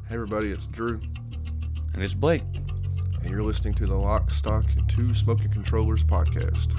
Hey everybody, it's Drew. And it's Blake. And you're listening to the Lock, Stock, and Two Smoking Controllers podcast.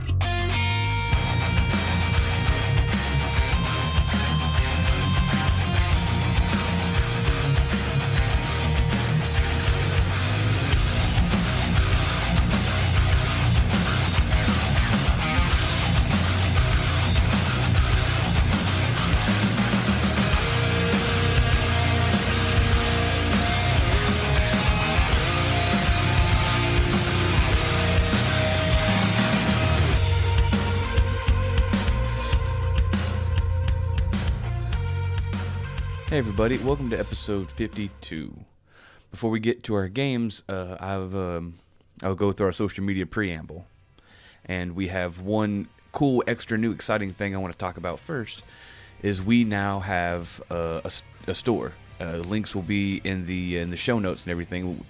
Hey everybody, welcome to episode 52. Before we get to our games, I'll go through our social media preamble. And we have one cool, extra new, exciting thing I want to talk about first, is we now have a store. Links will be in the show notes and everything.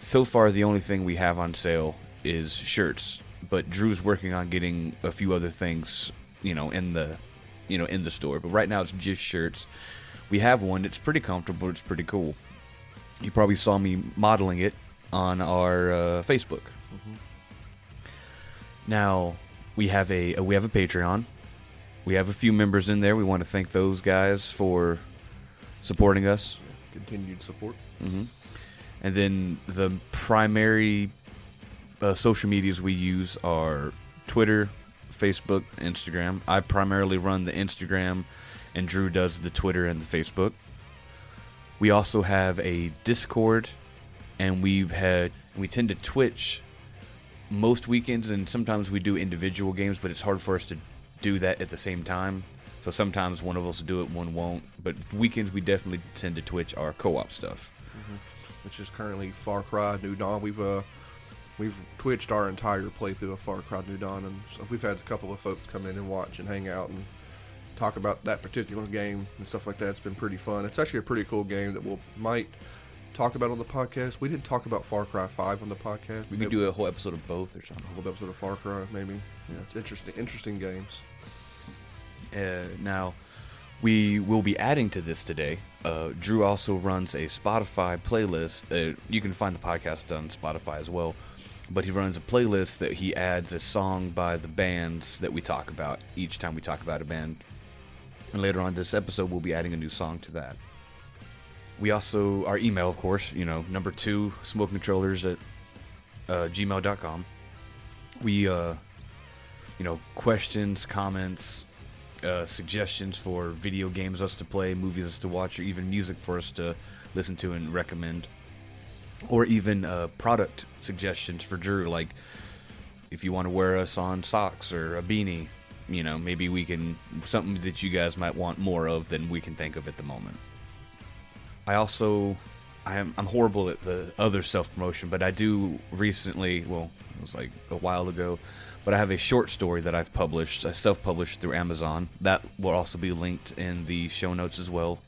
So far, the only thing we have on sale is shirts, but Drew's working on getting a few other things, in the store. But right now it's just shirts. We have one. It's pretty comfortable. It's pretty cool. You probably saw me modeling it on our Facebook. Mm-hmm. Now we have a Patreon. We have a few members in there. We want to thank those guys for supporting us. Continued support. Mm-hmm. And then the primary social medias we use are Twitter, Facebook, Instagram. I primarily run the Instagram, and Drew does the Twitter and the Facebook. We also have a Discord, and we tend to Twitch most weekends, and sometimes we do individual games, but it's hard for us to do that at the same time. So sometimes one of us will do it, one won't. But weekends we definitely tend to Twitch our co-op stuff. Mm-hmm. Which is currently Far Cry New Dawn. We've Twitched our entire playthrough of Far Cry New Dawn, and so we've had a couple of folks come in and watch and hang out and talk about that particular game and stuff like that. It's been pretty fun. It's actually a pretty cool game that might talk about on the podcast. We didn't talk about Far Cry 5 on the podcast. We could do a whole episode of both or something. A whole episode of Far Cry, maybe. Yeah, it's interesting games. Now, we will be adding to this today. Drew also runs a Spotify playlist. You can find the podcast on Spotify as well. But he runs a playlist that he adds a song by the bands that we talk about each time we talk about a band. And later on this episode, we'll be adding a new song to that. We also, our email, of course, number 2, smokecontrollers at gmail.com. We, questions, comments, suggestions for video games us to play, movies us to watch, or even music for us to listen to and recommend. Or even product suggestions for Drew, like if you want to wear us on socks or a beanie. Maybe we can, something that you guys might want more of than we can think of at the moment. I'm horrible at the other self-promotion, but I do recently, it was like a while ago, but I have a short story that I've published, I self-published through Amazon. That will also be linked in the show notes as well.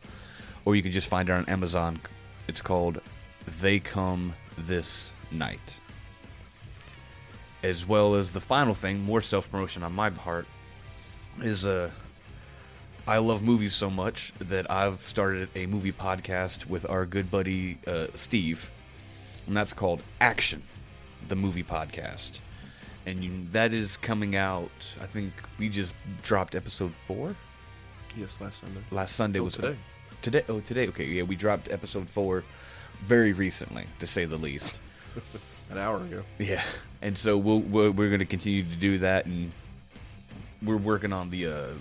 Or you can just find it on Amazon. It's called They Come This Night. As well as the final thing, more self-promotion on my part, is I love movies so much that I've started a movie podcast with our good buddy Steve, and that's called Action, the movie podcast. And that is coming out, I think we just dropped episode 4? Yes, last Sunday. Last Sunday was today. Today? Oh, today. Okay, yeah, we dropped episode 4 very recently, to say the least. An hour ago. Yeah, and so we're going to continue to do that, and we're working on the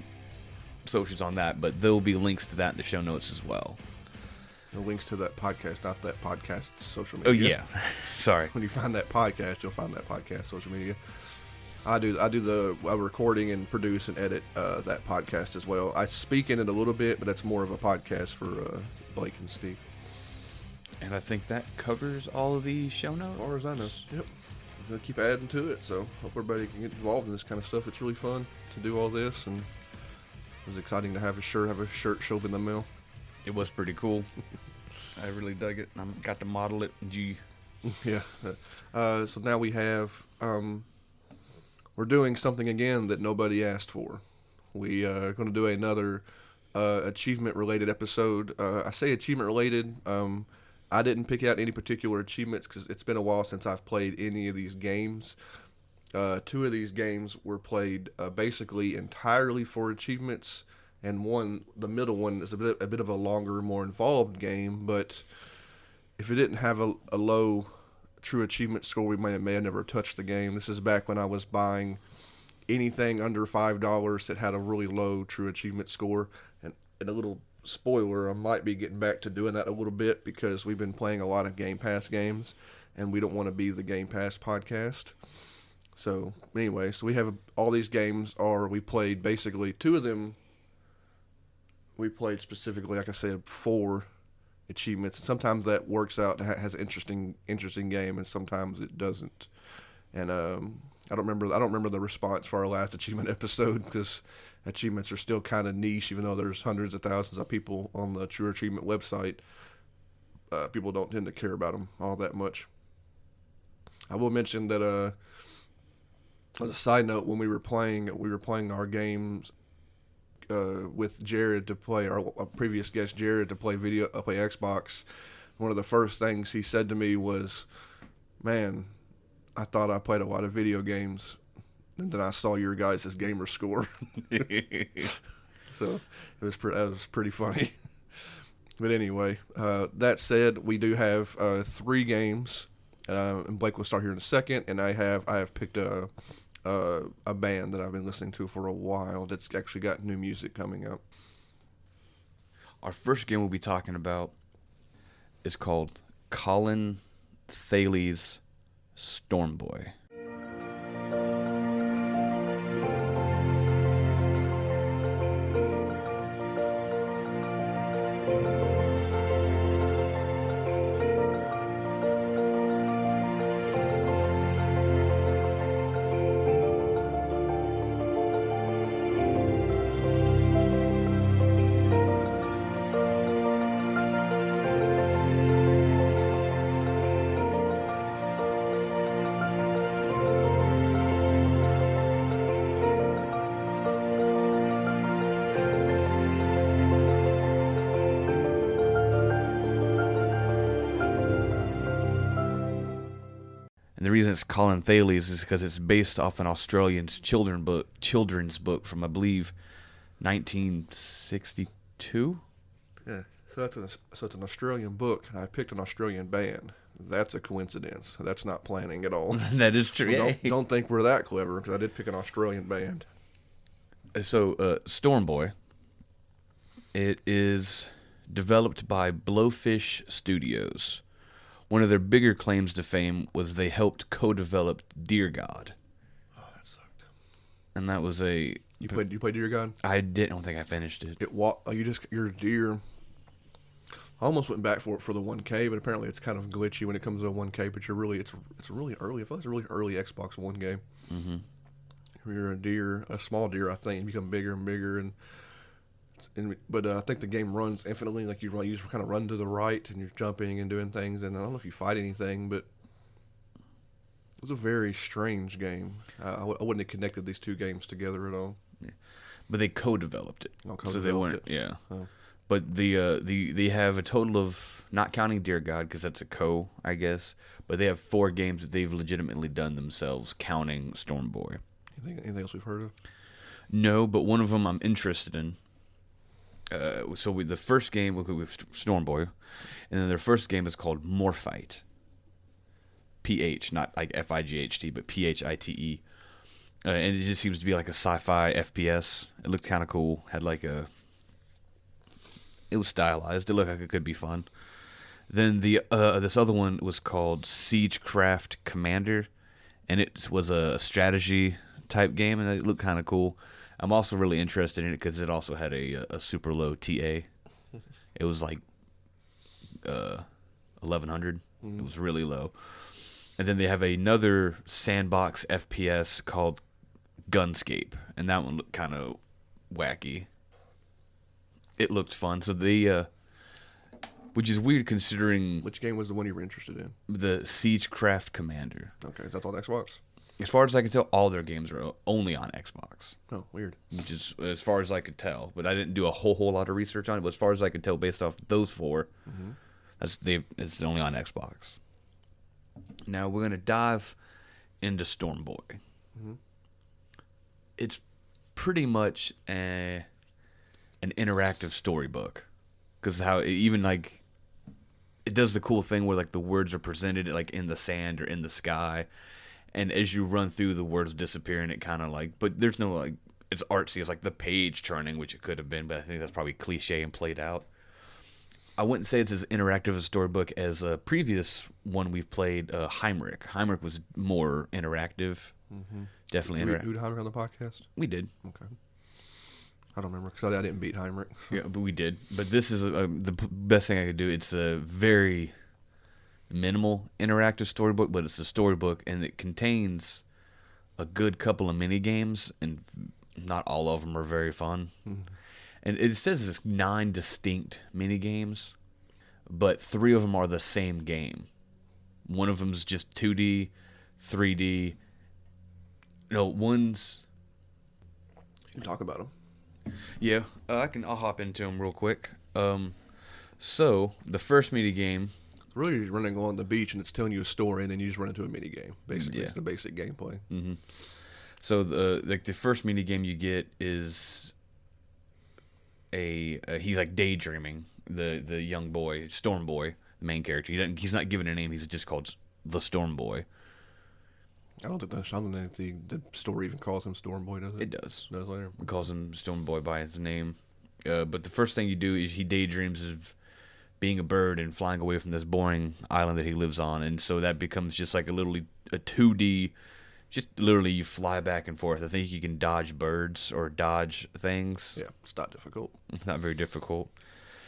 socials on that, but there will be links to that in the show notes as well. The links to that podcast, not that podcast's social media. Oh yeah, sorry. When you find that podcast, you'll find that podcast social media. I do the recording and produce and edit that podcast as well. I speak in it a little bit, but that's more of a podcast for Blake and Steve. And I think that covers all of the show notes. As far as I know. Yep. We'll keep adding to it, so hope everybody can get involved in this kind of stuff. It's really fun to do all this, and it was exciting to have a shirt show up in the mail. It was pretty cool. I really dug it. I got to model it. Yeah. So now we have, we're doing something again that nobody asked for. We are going to do another achievement-related episode. I say achievement-related. I didn't pick out any particular achievements because it's been a while since I've played any of these games. 2 of these games were played basically entirely for achievements, and the middle one, is a bit of a longer, more involved game. But if it didn't have a low true achievement score, we may have never touched the game. This is back when I was buying anything under $5 that had a really low true achievement score. And a little spoiler, I might be getting back to doing that a little bit because we've been playing a lot of Game Pass games, and we don't want to be the Game Pass podcast. So anyway, we have all these games we played basically 2 of them. We played specifically, like I said, 4 achievements. Sometimes that works out, has an interesting game, and sometimes it doesn't. And I don't remember the response for our last achievement episode because achievements are still kind of niche, even though there's hundreds of thousands of people on the True Achievement website. People don't tend to care about them all that much. I will mention that as a side note, when we were playing our games with Jared to play, our previous guest Jared to play play Xbox. One of the first things he said to me was, "Man, I thought I played a lot of video games, and then I saw your guys' gamer score." So that was pretty funny. But anyway, that said, we do have 3 games, and Blake will start here in a second. And I have picked a band that I've been listening to for a while that's actually got new music coming out. Our first game we'll be talking about is called Colin Thaley's Storm Boy. And the reason it's Colin Thaley's is because it's based off an Australian children's book from, I believe, 1962. Yeah, so it's an Australian book, and I picked an Australian band. That's a coincidence. That's not planning at all. That is true. So don't think we're that clever, because I did pick an Australian band. So, Storm Boy, it is developed by Blowfish Studios. One of their bigger claims to fame was they helped co-develop Dear God. Oh, that sucked. And that was a... You played Dear God? I don't think I finished it. Your Dear... I almost went back for the 1K, but apparently it's kind of glitchy when it comes to a 1K, but it's really early. I feel like it's a really early Xbox One game. Mm-hmm. You're a small deer, I think. You become bigger and bigger, but I think the game runs infinitely. Like you just kind of run to the right, and you're jumping and doing things. And I don't know if you fight anything, but it was a very strange game. I wouldn't have connected these 2 games together at all. Yeah. But they co-developed it, so they weren't. Yeah. Oh. But they have a total of, not counting Dear God because that's a I guess. But they have 4 games that they've legitimately done themselves, counting Storm Boy. Anything else we've heard of? No, but one of them I'm interested in. So with the first game with Storm Boy, and then their first game is called Morphite. PH, not like FIGHT, but PHITE. And it just seems to be like a sci-fi FPS. It looked kind of cool. It was stylized. It looked like it could be fun. Then this other one was called Siegecraft Commander, and it was a strategy type game, and it looked kind of cool. I'm also really interested in it because it also had a super low TA. It was like 1100. It was really low. And then they have another sandbox FPS called Gunscape, and that one looked kind of wacky. It looked fun. So which is weird considering... Which game was the one you were interested in? The Siegecraft Commander. Okay, is that on Xbox? As far as I can tell, all their games are only on Xbox. Oh, weird. Which is, as far as I could tell. But I didn't do a whole lot of research on it. But as far as I could tell, based off those 4, It's only on Xbox. Now we're gonna dive into Storm Boy. Mm-hmm. It's pretty much an interactive storybook, because how it even like it does the cool thing where like the words are presented like in the sand or in the sky, and as you run through, the words disappear, and it kind of like, but there's no like, it's artsy. It's like the page turning, which it could have been, but I think that's probably cliche and played out. I wouldn't say it's as interactive a storybook as a previous one we've played, Heimrich. Heimrich was more interactive. Mm-hmm. Definitely interactive. Did Heimrich on the podcast? We did. Okay. I don't remember because I didn't beat Heimrich. So. Yeah, but we did. But this is the best thing I could do. It's a very minimal interactive storybook, but it's a storybook, and it contains a good couple of mini games, and not all of them are very fun. Mm-hmm. And it says it's 9 distinct mini games, but 3 of them are the same game. One of them's just 2D, 3D. No, one's. You can talk about them. Yeah, I'll hop into them real quick. So the first mini game. Really, you're just running along the beach and it's telling you a story, and then you just run into a mini game. Basically, yeah. It's the basic gameplay. Mm-hmm. So the first mini game you get is he's like daydreaming, the young boy, Storm Boy, the main character. He's not given a name. He's just called the Storm Boy. I don't think the story even calls him Storm Boy, does it? It does. Does later. It calls him Storm Boy by his name. But the first thing you do is he daydreams of being a bird and flying away from this boring island that he lives on, and so that becomes just like a 2D. Just literally, you fly back and forth. I think you can dodge birds or dodge things. Yeah, it's not difficult. It's not very difficult.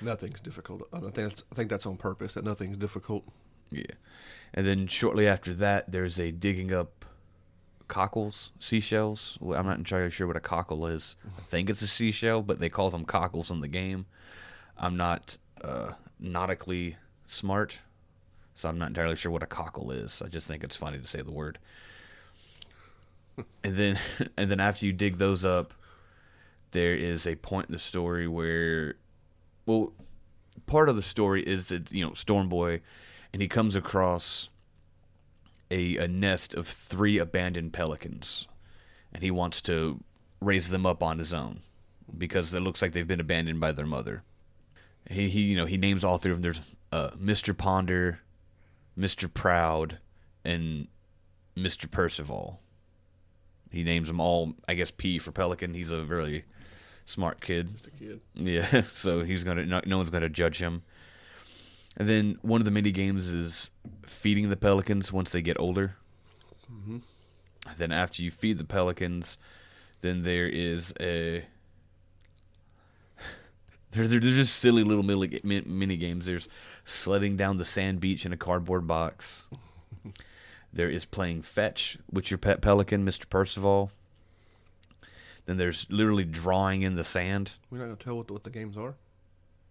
Nothing's difficult. I think that's on purpose, that nothing's difficult. Yeah. And then shortly after that, there's a digging up cockles, seashells. Well, I'm not entirely sure what a cockle is. I think it's a seashell, but they call them cockles in the game. I'm not nautically smart, so I'm not entirely sure what a cockle is. I just think it's funny to say the word. And then after you dig those up, there is a point in the story where, well, part of the story is that, Storm Boy, and he comes across a nest of 3 abandoned pelicans, and he wants to raise them up on his own because it looks like they've been abandoned by their mother. He names all 3 of them. There's Mr. Ponder, Mr. Proud, and Mr. Percival. He names them all, I guess, P for Pelican. He's a really smart kid. Just a kid. Yeah, so no one's gonna judge him. And then one of the mini games is feeding the pelicans once they get older. Mm-hmm. Then after you feed the pelicans, then there is a. They're just silly little mini games. There's sledding down the sand beach in a cardboard box. There is playing fetch with your pet pelican, Mr. Percival. Then there's literally drawing in the sand. We're not going to tell what the games are?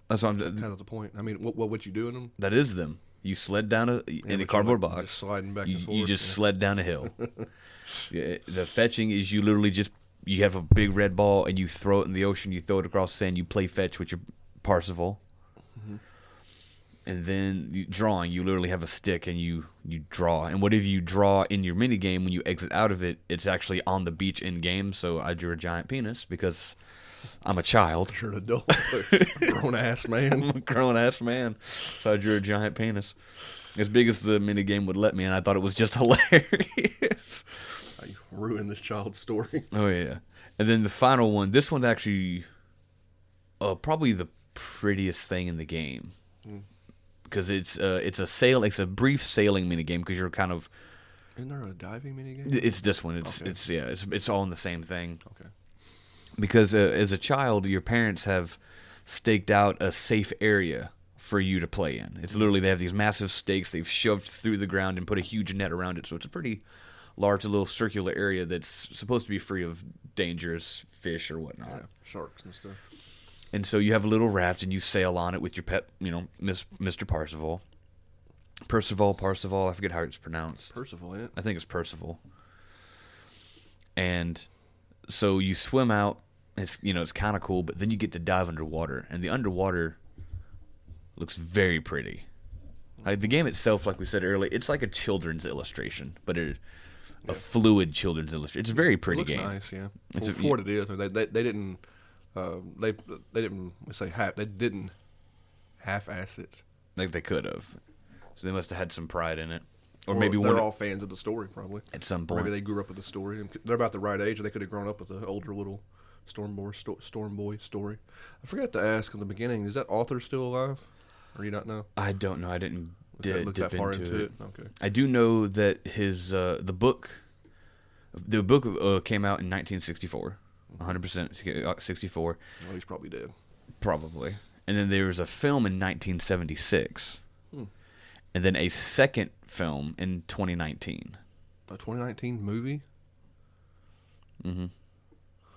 That's kind of the point. I mean, what you do in them? That is them. You sled down in a cardboard box. Just sliding back and forth. You just sled down a hill. Yeah, the fetching is you literally you have a big red ball and you throw it in the ocean. You throw it across the sand. You play fetch with your Percival. Mm-hmm. And then drawing, you literally have a stick and you draw. And whatever you draw in your mini game, when you exit out of it, it's actually on the beach in game. So I drew a giant penis because I'm a child. You're an adult, a grown ass man. I'm a grown ass man, so I drew a giant penis, as big as the mini game would let me, and I thought it was just hilarious. I ruined this child's story. Oh yeah, and then the final one. This one's actually probably the prettiest thing in the game. Because it's a brief sailing mini game because you're kind of. Isn't there a diving mini game? It's this one. It's all in the same thing. Okay. Because as a child, your parents have staked out a safe area for you to play in. It's literally they have these massive stakes they've shoved through the ground and put a huge net around it, so it's a pretty large little circular area that's supposed to be free of dangerous fish or whatnot. Yeah, sharks and stuff. And so you have a little raft, and you sail on it with your pet, Mr. Percival. Parzival, I forget how it's pronounced. Percival, yeah. I think it's Percival. And so you swim out, it's kind of cool, but then you get to dive underwater, and the underwater looks very pretty. The game itself, like we said earlier, it's like a children's illustration, but a fluid children's illustration. It's a very pretty it looks game. Nice, yeah. It's for what it is, they didn't they didn't half-ass it. Like they could have, so they must have had some pride in it, or Well, maybe they're all fans of the story, probably. At some Or point. maybe they grew up with the story. And they're about the right age. They could have grown up with the older little Storm Boy story. I forgot to ask in the beginning: is that author still alive, or do you not know? I don't know. I didn't Look dip that far into it. Okay. I do know that his the book came out in 1964, 100% 64, Well, he's probably dead. probably. And then there was a film in 1976, and then a second film in 2019. A 2019 movie? Mm-hmm.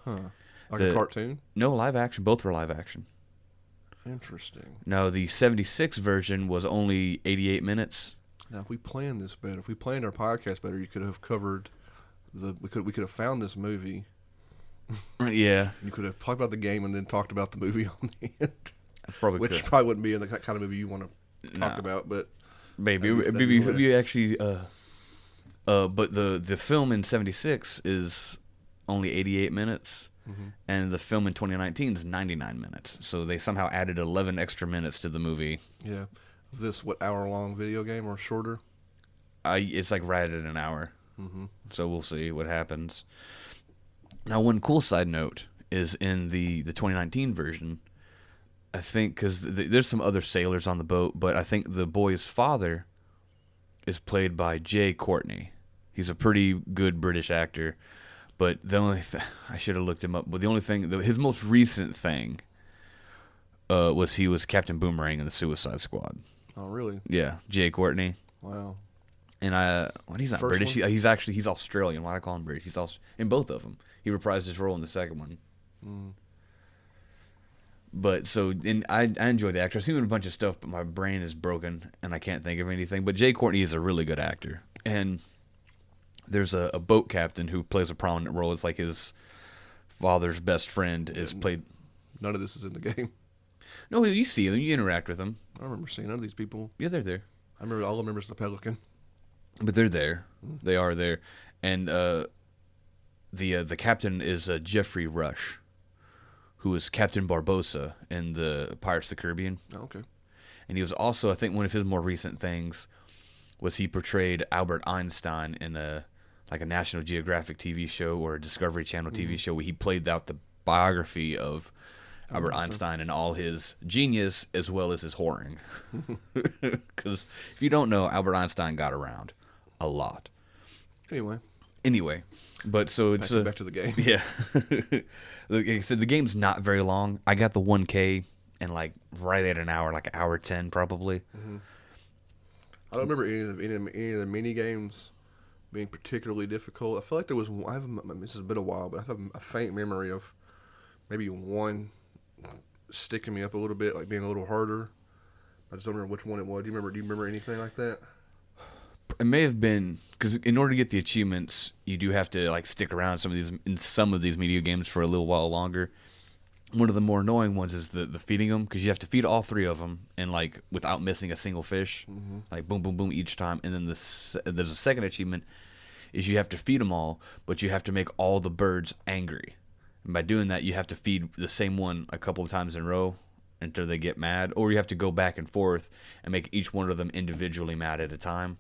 Huh. Like a cartoon? No, live action. Both were live action. Interesting. No, the 76 version was only 88 minutes. Now, if we planned this better, if we planned our podcast better, you could have covered we could have found this movie. Yeah. You could have talked about the game and then talked about the movie on the end. Probably Which could. probably wouldn't be in the kind of movie you want to talk about, but maybe we actually but the film in 76 is only 88 minutes, and the film in 2019 is 99 minutes. So they somehow added 11 extra minutes to the movie. Yeah. Is this hour-long video game or shorter? It's like right at an hour. So we'll see what happens. Now, one cool side note is in the 2019 version, I think, because there's some other sailors on the boat, but I think the boy's father is played by Jay Courtney. He's a pretty good British actor, but the only I should have looked him up, but the only thing, his most recent thing was he was Captain Boomerang in the Suicide Squad. Oh, really? Yeah, Jay Courtney. Wow. And he's not First British. one? He's Australian. Why do I call him British? He's also in both of them. He reprised his role in the second one. But so, and I enjoy the actor. I've seen him in a bunch of stuff, but my brain is broken and I can't think of anything. But Jay Courtney is a really good actor. And there's a boat captain who plays a prominent role. It's like his father's best friend is played. None of this is in the game. No, you see them. You interact with them. I remember seeing none of these people. Yeah, they're there. I remember all I remember is the Pelican. But they're there. They are there. And the captain is Jeffrey Rush, who is Captain Barbossa in the Pirates of the Caribbean. Oh, okay. And he was also, I think, one of his more recent things was he portrayed Albert Einstein in a National Geographic TV show or a Discovery Channel TV show where he played out the biography of Albert Einstein and all his genius as well as his whoring. Because if you don't know, Albert Einstein got around a lot. Anyway, but so it's back to the game. Yeah. Like I said, the game's not very long. I got the 1K in right at an hour, like an hour 10 probably. I don't remember any of the mini games being particularly difficult. I feel like there was. This has been a while, but I have a faint memory of maybe one sticking me up a little bit, like being a little harder. I just don't remember which one it was. Do you remember anything like that? It may have been because in order to get the achievements, you do have to stick around in some of these video games for a little while longer. One of the more annoying ones is the feeding them, because you have to feed all three of them and without missing a single fish, boom, boom, boom each time. And then there's a second achievement is you have to feed them all, but you have to make all the birds angry. And by doing that, you have to feed the same one a couple of times in a row until they get mad, or you have to go back and forth and make each one of them individually mad at a time.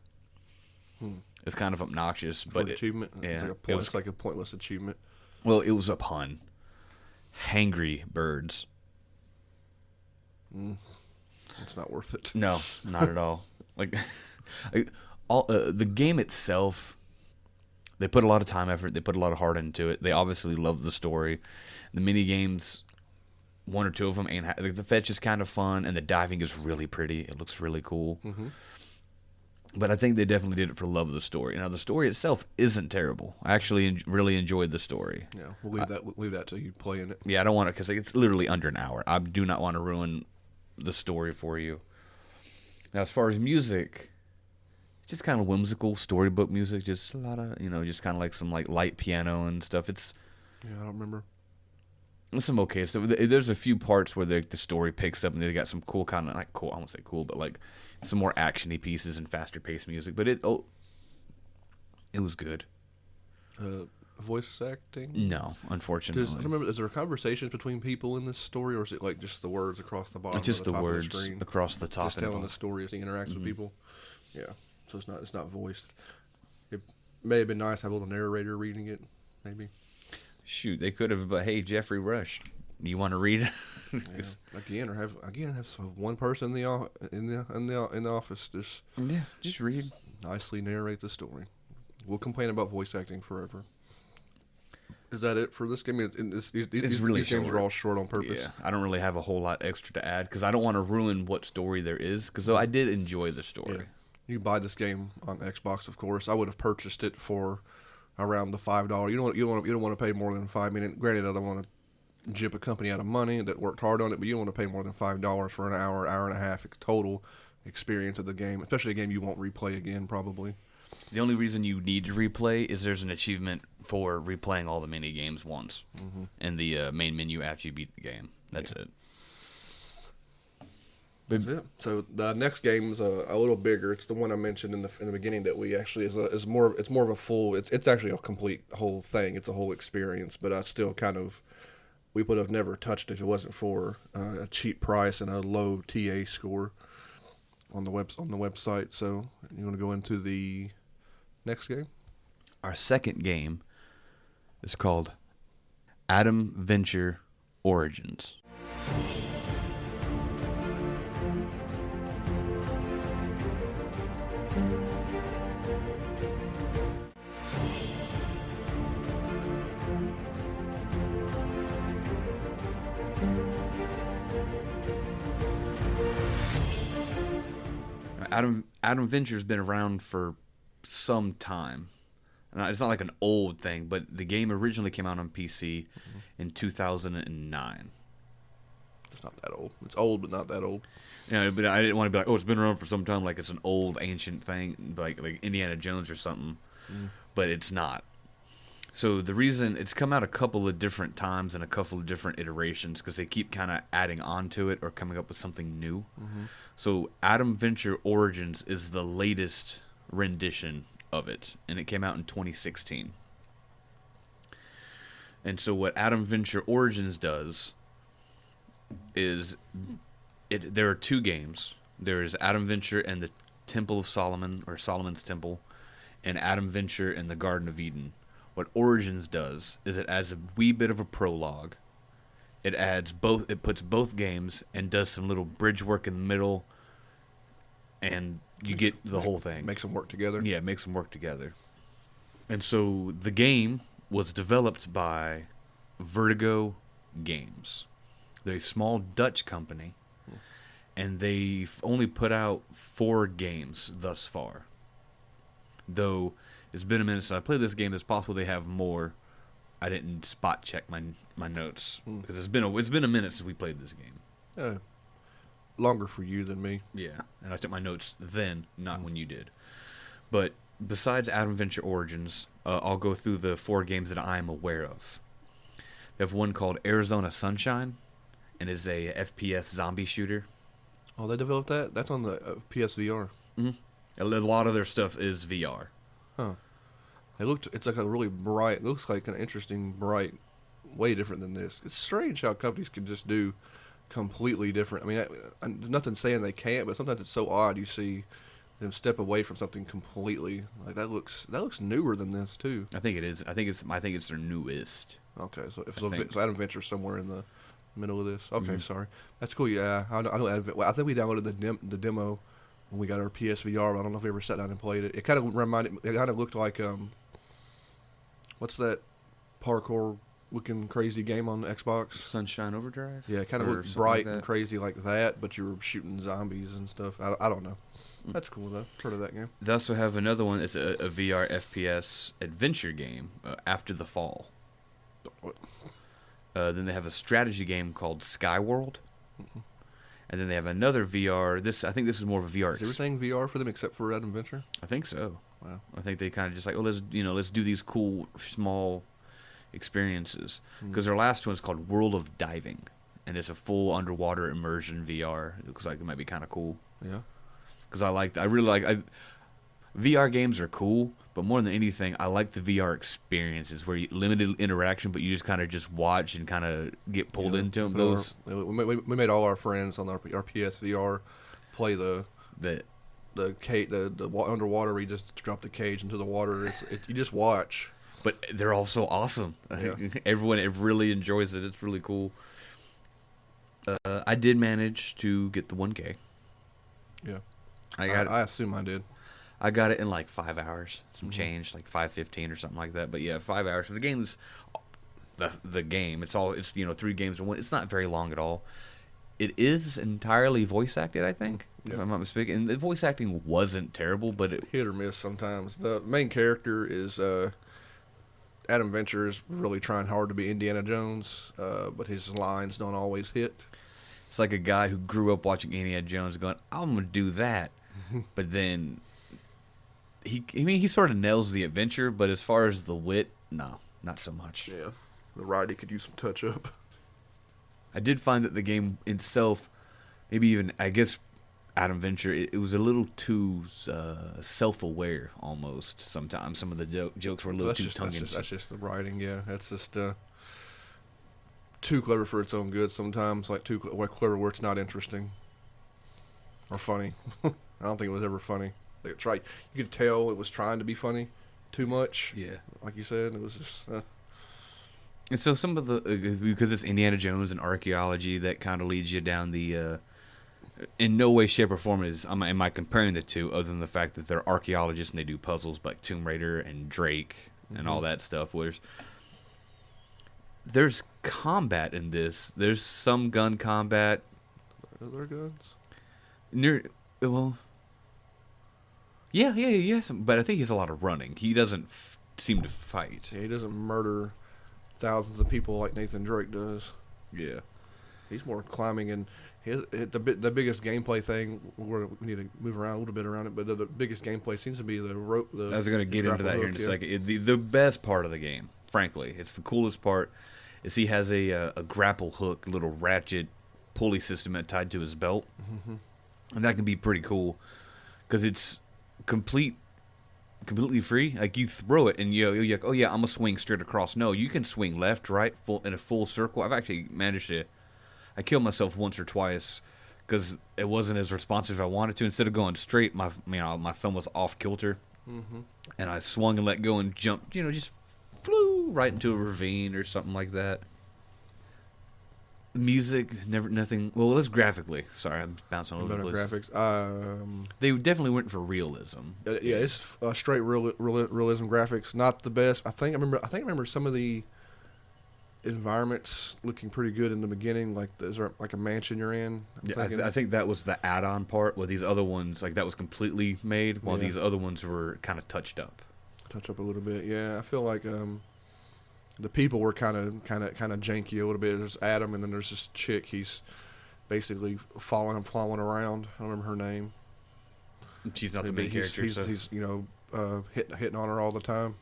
It's kind of obnoxious, but achievement. Yeah, It's like a pointless achievement. Well, it was a pun. Hangry birds. It's not worth it. No, not at all. The game itself, they put a lot of time, effort. They put a lot of heart into it. They obviously love the story. The mini games, one or two of them ain't. The fetch is kind of fun, and the diving is really pretty. It looks really cool. But I think they definitely did it for love of the story. Now, the story itself isn't terrible. I actually really enjoyed the story. Yeah, we'll leave that to you playing it. Yeah, I don't want to, because it's literally under an hour. I do not want to ruin the story for you. Now, as far as music, just kind of whimsical storybook music. Just a lot of, just kind of some light piano and stuff. Yeah, I don't remember. some okay stuff. There's a few parts where the story picks up and they got some cool kind of like cool. I won't say cool, but like some more actiony pieces and faster paced music. But it was good. Voice acting? No, unfortunately. I don't remember. Is there conversations between people in this story, or is it like just the words across the bottom? It's just the top words of the screen, across the top. just telling the story as he interacts with people. Yeah, so it's not voiced. It may have been nice to have a little narrator reading it, maybe. Shoot, they could have. But hey, Jeffrey Rush, you want to read? Yeah. Again, have one person in the office just read. Nicely narrate the story. We'll complain about voice acting forever. Is that it for this game? These games are all short on purpose. Yeah, I don't really have a whole lot extra to add because I don't want to ruin what story there is. Because I did enjoy the story. Yeah. You buy this game on Xbox, of course. I would have purchased it for around the $5. You don't want to pay more than $5. I mean, granted, I don't want to jip a company out of money that worked hard on it, but you don't want to pay more than $5 for an hour and a half total experience of the game, especially a game you won't replay again probably. The only reason you need to replay is there's an achievement for replaying all the mini games once in the main menu after you beat the game. That's it. That's it. So the next game is a little bigger. It's the one I mentioned in the beginning that we actually is more of a full. It's actually a complete whole thing. It's a whole experience. But I still we would have never touched it if it wasn't for a cheap price and a low TA score on the website. So you want to go into the next game? Our second game is called Atom Venture Origins. Atom Venture's been around for some time. It's not like an old thing, but the game originally came out on PC in 2009. It's not that old. It's old, but not that old. Yeah, but I didn't want to be like, oh, it's been around for some time, like it's an old, ancient thing, like Indiana Jones or something. But it's not. So the reason it's come out a couple of different times and a couple of different iterations because they keep kind of adding on to it or coming up with something new. So Atom Venture Origins is the latest rendition of it, and it came out in 2016. And so what Atom Venture Origins does is there are two games. There is Atom Venture and the Temple of Solomon, or Solomon's Temple, and Atom Venture and the Garden of Eden. What Origins does is it adds a wee bit of a prologue. It puts both games and does some little bridge work in the middle, and you get the whole thing. Makes them work together. Yeah, it makes them work together. And so the game was developed by Vertigo Games. They're a small Dutch company, and they've only put out 4 games thus far. Though it's been a minute since I played this game. It's possible they have more. I didn't spot check my notes because it's been a minute since we played this game. Longer for you than me. Yeah, and I took my notes then, not when you did. But besides Atom Venture Origins, I'll go through the 4 games that I am aware of. They have one called Arizona Sunshine, and it's a FPS zombie shooter. Oh, they developed that? That's on the PSVR. A lot of their stuff is VR. Huh. It's like a really bright, looks like an interesting, bright, way different than this. It's strange how companies can just do completely different. I mean, nothing saying they can't, but sometimes it's so odd you see them step away from something completely. Like that looks newer than this too. I think it is. I think it's their newest. Okay, so Atom Venture somewhere in the middle of this. Okay, sorry. That's cool. Yeah, I know I think we downloaded the demo when we got our PSVR, but I don't know if we ever sat down and played it. It kind of looked like what's that parkour looking crazy game on the Xbox? Sunshine Overdrive? Yeah, it kind of looked bright and crazy like that, but you were shooting zombies and stuff. I don't know. That's cool though. Heard of that game. They also have another one. It's a VR FPS adventure game, After the Fall. What? Then they have a strategy game called Skyworld. And then they have another VR. I think this is more of a VR. Is everything VR for them except for Atom Venture? I think so. Wow. I think they kind of just like, let's do these cool small experiences. Because their last one is called World of Diving, and it's a full underwater immersion VR. It looks like it might be kind of cool. Yeah. Because I really like VR games are cool, but more than anything, I like the VR experiences where limited interaction, but you just kind of just watch and kind of get pulled into them. We made all our friends on our PSVR play the underwater. Where you just drop the cage into the water. You just watch. But they're all so awesome. Yeah. Everyone really enjoys it. It's really cool. I did manage to get the 1K. Yeah. I assume I did. I got it in like 5 hours. Some change, like 5:15 or something like that. But yeah, 5 hours. So the game's the game. It's 3 games in one. It's not very long at all. It is entirely voice acted, I think, if I'm not mistaken. And the voice acting wasn't terrible, but it's hit or miss sometimes. The main character is Adam Venture is really trying hard to be Indiana Jones, but his lines don't always hit. It's like a guy who grew up watching Indiana Jones going, I'm going to do that. But then he sort of nails the adventure, but as far as the wit, no, not so much. Yeah. The writing could use some touch up. I did find that the game itself, maybe even, I guess, Adam Venture, it was a little too self-aware almost sometimes. Some of the jokes were a little too tongue-in-cheek. That's just the writing, yeah. That's just too clever for its own good sometimes, like too clever where it's not interesting or funny. I don't think it was ever funny. You could tell it was trying to be funny too much. Yeah. Like you said, it was just... And so some of the... because it's Indiana Jones and archaeology, that kind of leads you down the... in no way, shape, or form am I comparing the two, other than the fact that they're archaeologists and they do puzzles like Tomb Raider and Drake and all that stuff. There's combat in this. There's some gun combat. Are there guns? Yeah. But I think he's a lot of running. He doesn't seem to fight. Yeah, he doesn't murder thousands of people like Nathan Drake does. Yeah. He's more climbing, and the biggest gameplay thing, we need to move around a little bit around it, but the biggest gameplay seems to be the rope. I was going to get into that here in a second. The best part of the game, frankly, it's the coolest part, is he has a grapple hook, little ratchet pulley system tied to his belt, and that can be pretty cool because it's completely free. Like, you throw it and you're like, oh yeah, I'm gonna swing straight across. No, you can swing left, right, in a full circle. I've actually managed to. I killed myself once or twice because it wasn't as responsive as I wanted to. Instead of going straight, my thumb was off kilter, and I swung and let go and jumped. Just flew right into a ravine or something like that. Music, nothing. Well, let's graphically. Sorry, I'm bouncing all over the place. Graphics. They definitely went for realism. Yeah, it's straight realism graphics. Not the best. I think I remember some of the environments looking pretty good in the beginning. Like, is there like a mansion you're in? I think that was the add-on part. Where these other ones, like, that was completely made, while these other ones were kind of touched up. Touch up a little bit. Yeah, I feel like the people were kind of janky a little bit. There's Adam, and then there's this chick. He's basically following around. I don't remember her name. She's not the main character. He's hitting on her all the time.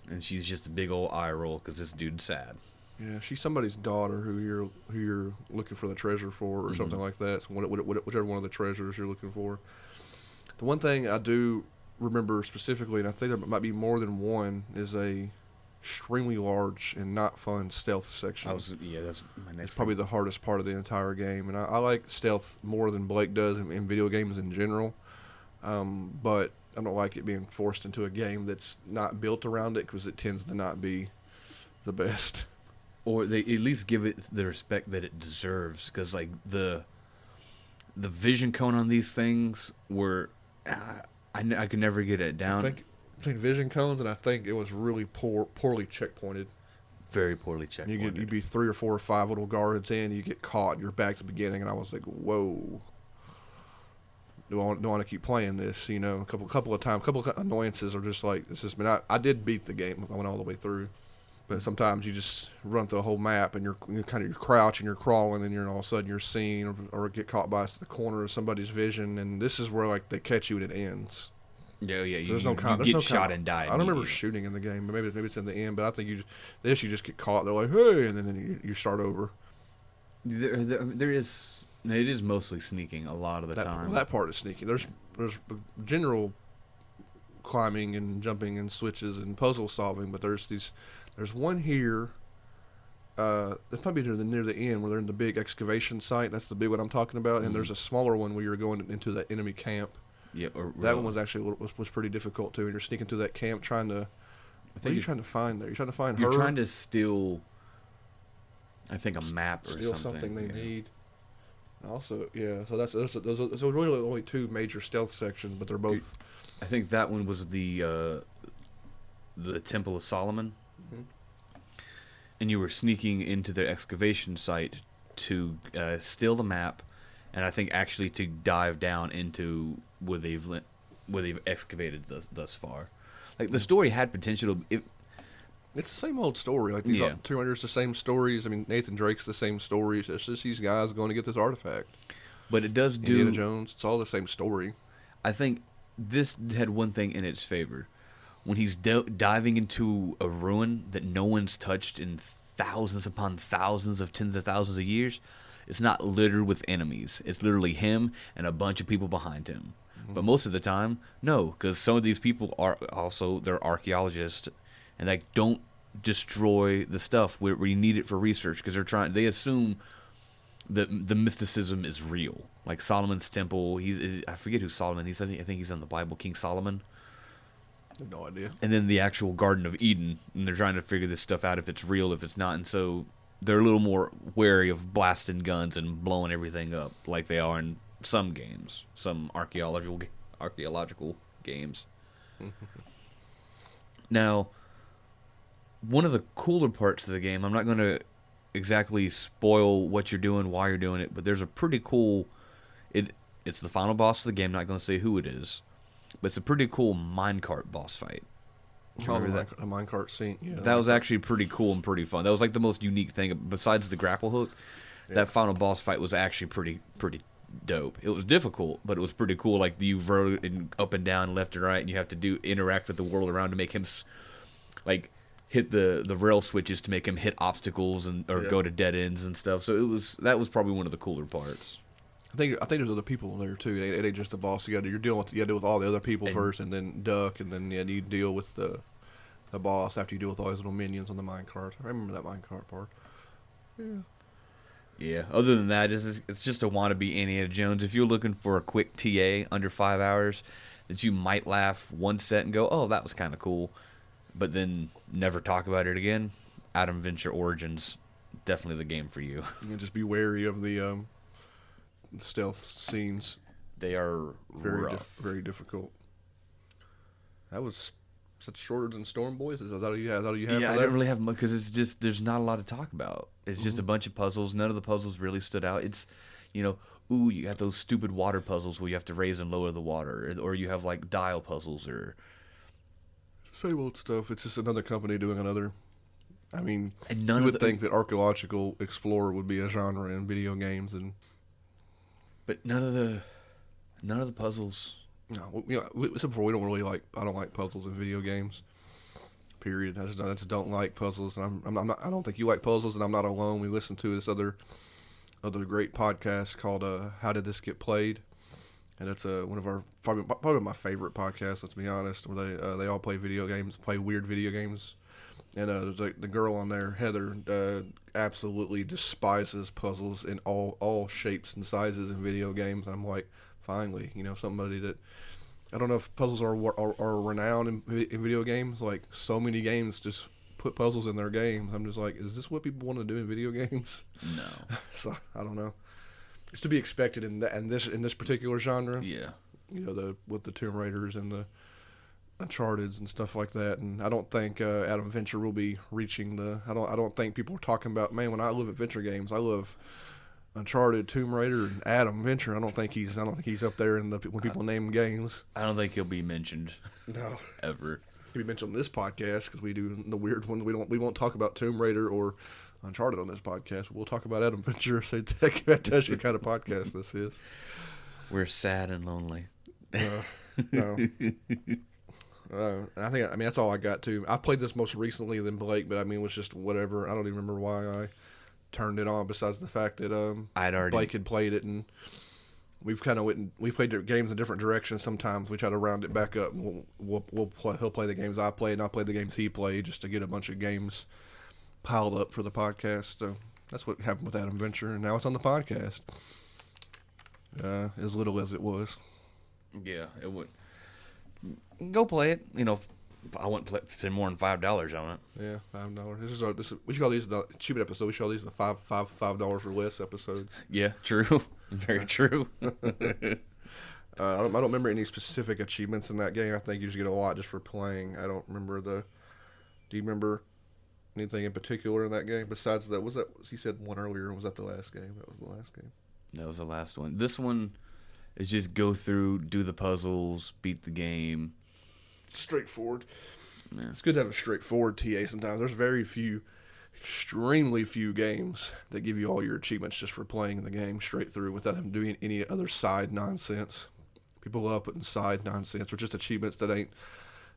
And she's just a big old eye roll because this dude's sad. Yeah, she's somebody's daughter who you're looking for the treasure for, or something like that. So whichever one of the treasures you're looking for. The one thing I do remember specifically, and I think there might be more than one, is a extremely large and not fun stealth section. That's my next. It's probably the hardest part of the entire game, and I like stealth more than Blake does in video games in general. But I don't like it being forced into a game that's not built around it, because it tends to not be the best. Or they at least give it the respect that it deserves, because like the vision cone on these things were, I could never get it down. I think between vision cones, and I think it was really poorly checkpointed. Very poorly checkpointed. You'd be 3 or 4 or 5 little guards in, you get caught, and you're back to the beginning, and I was like, whoa. Do I want to keep playing this? A couple of times, couple of annoyances are just like, it's just. I did beat the game. I went all the way through. But sometimes you just run through the whole map, and you're crouching, you're crawling, and all of a sudden you're seen or get caught by the corner of somebody's vision, and this is where like they catch you and it ends. Yeah, yeah. There's no you get shot and die. I don't remember shooting in the game, but maybe it's in the end. But I think you just get caught. They're like, hey, and then you start over. There is. It is mostly sneaking a lot of the time. That part is sneaking. There's general climbing and jumping and switches and puzzle solving, but there's one here. It's probably near the end where they're in the big excavation site. That's the big one I'm talking about. And there's a smaller one where you're going into the enemy camp. Yeah, that one was actually was pretty difficult too. And you're sneaking through that camp trying to. What are you trying to find there? You're trying to find her. You're trying to steal. I think a map or steal something they need. Also, yeah. So those are really only two major stealth sections, but they're both. I think that one was the Temple of Solomon. Mm-hmm. And you were sneaking into their excavation site to steal the map, and I think actually to dive down into where they've excavated thus far. Like the story had potential. It's the same old story. Like these Tomb Raiders, the same stories. I mean, Nathan Drake's the same stories. It's just these guys going to get this artifact. But it does do Indiana Jones. It's all the same story. I think this had one thing in its favor. When he's diving into a ruin that no one's touched in thousands upon thousands of tens of thousands of years, it's not littered with enemies. It's literally him and a bunch of people behind him. Mm-hmm. But most of the time, no, because some of these people are also, they're archaeologists, and they don't destroy the stuff where you need it for research, because they assume that the mysticism is real. Like Solomon's temple, I forget who Solomon is. I think he's in the Bible, King Solomon. No idea. And then the actual Garden of Eden, and they're trying to figure this stuff out, if it's real, if it's not, and so they're a little more wary of blasting guns and blowing everything up like they are in some games, some archaeological games. Now, one of the cooler parts of the game, I'm not going to exactly spoil what you're doing, why you're doing it, but there's a pretty cool, it's the final boss of the game, not going to say who it is, but it's a pretty cool minecart boss fight. Remember that? A minecart scene. Yeah, that was actually pretty cool and pretty fun. That was like the most unique thing. Besides the grapple hook, that final boss fight was actually pretty dope. It was difficult, but it was pretty cool. Like you rode up and down, left and right, and you have to interact with the world around to make him like hit the rail switches to make him hit obstacles or go to dead ends and stuff. So that was probably one of the cooler parts. I think there's other people there too. It ain't just the boss. You gotta deal with all the other people first, and then duck, and then you deal with the boss after you deal with all these little minions on the minecart. I remember that minecart part. Yeah. Yeah. Other than that, it's just a wannabe Indiana Jones. If you're looking for a quick TA under 5 hours, that you might laugh one set and go, "Oh, that was kind of cool," but then never talk about it again. Adam Venture Origins, definitely the game for you. You can just be wary of the stealth scenes. They are very difficult. That was such shorter than Storm Boys. Is that all you have? Yeah, I don't really have much because it's just there's not a lot to talk about. It's just a bunch of puzzles. None of the puzzles really stood out. It's, you got those stupid water puzzles where you have to raise and lower the water, or you have like dial puzzles or same old stuff. It's just another company doing another. I mean, and you would think that archaeological explorer would be a genre in video games, but none of the puzzles. No, except for we don't really like. I don't like puzzles in video games. Period. I just don't like puzzles, and I'm not. I don't think you like puzzles, and I'm not alone. We listen to this other great podcast called "How Did This Get Played," and it's one of our probably my favorite podcasts. Let's be honest, where they all play video games, play weird video games, and the girl on there, Heather, absolutely despises puzzles in all shapes and sizes in video games. And I'm like, finally, somebody that. I don't know if puzzles are renowned in video games. Like, so many games just put puzzles in their games. I'm just like, is this what people want to do in video games? No. So I don't know. It's to be expected in this particular genre. Yeah. With the Tomb Raiders and the Uncharted's and stuff like that. And I don't think Adam Venture will be reaching the. I don't think people are talking about, man, when I love adventure games, I love Uncharted, Tomb Raider, and Adam Venture. I don't think he's up there in when people name games. I don't think he'll be mentioned. No, ever. He'll be mentioned on this podcast because we do the weird one. We won't talk about Tomb Raider or Uncharted on this podcast. We'll talk about Adam Venture. So that tells you the kind of podcast this is. We're sad and lonely. No. I mean, that's all I got too. I played this most recently than Blake, but I mean, it was just whatever. I don't even remember why I turned it on. Besides the fact that Blake had played it, and we've kind of we played games in different directions. Sometimes we try to round it back up. And he'll play the games I played, and I'll play the games he played, just to get a bunch of games piled up for the podcast. So that's what happened with that adventure, and now it's on the podcast. As little as it was. Yeah, it would. Go play it. You know, I wouldn't spend more than $5 on it. Yeah, $5. We should call these the cheap episodes. We should call these the $5 or less episodes. Yeah, true. Very true. I don't remember any specific achievements in that game. I think you just get a lot just for playing. I don't remember Do you remember anything in particular in that game besides that? You said one earlier? Was that the last game? That was the last game. That was the last one. This one is just go through, do the puzzles, beat the game. Straightforward. Yeah. It's good to have a straightforward TA sometimes. There's extremely few games that give you all your achievements just for playing the game straight through without having to do any other side nonsense. People love putting side nonsense or just achievements that ain't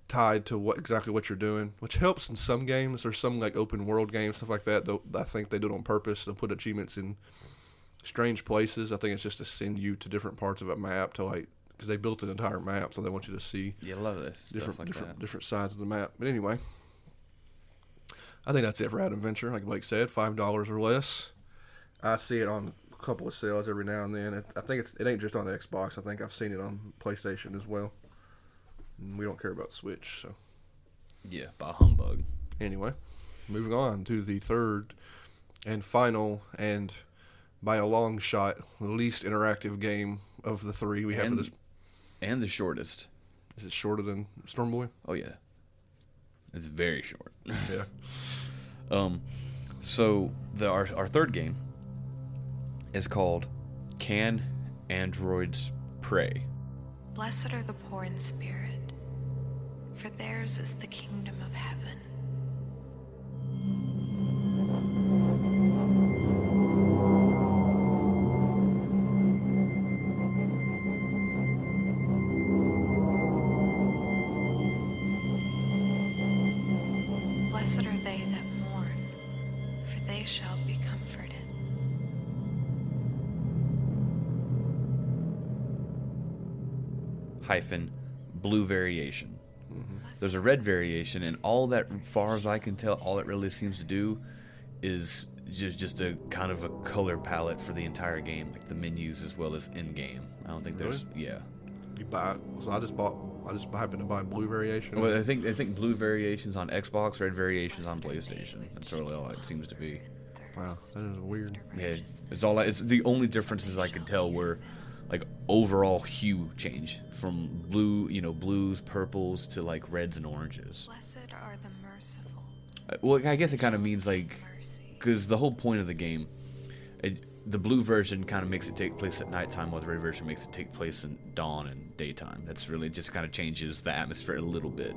tied to exactly what you're doing, which helps in some games. There's some like open world games, stuff like that. I think they do it on purpose. They'll put achievements in strange places. I think it's just to send you to different parts of a map because they built an entire map, so they want you to see I love this different sides of the map. But anyway, I think that's it for Ad Adventure. Like Blake said, $5 or less. I see it on a couple of sales every now and then. I think it ain't just on the Xbox. I think I've seen it on PlayStation as well. And we don't care about Switch, so yeah, by humbug. Anyway, moving on to the third and final and by a long shot, the least interactive game of the three we have for this. And the shortest. Is it shorter than Storm Boy? Oh, yeah. It's very short. Yeah. So, our third game is called Can Androids Pray? Blessed are the poor in spirit, for theirs is the kingdom of heaven. Blessed are they that mourn, for they shall be comforted. Blue variation. Mm-hmm. There's a red variation, and all that, far as I can tell, all it really seems to do is just a kind of a color palette for the entire game, like the menus as well as in game. I don't think there's You buy it. So I just happened to buy blue variation. Well, I think blue variation's on Xbox, red variation's on PlayStation. That's really all it seems to be. Wow, that is weird. Yeah, it's the only differences I could tell were like overall hue change from blue, blues, purples to like reds and oranges. Blessed are the merciful. Well, I guess it kind of means like, because the whole point of the game, the blue version kind of makes it take place at nighttime, while the red version makes it take place in dawn and daytime. That's really just kind of changes the atmosphere a little bit.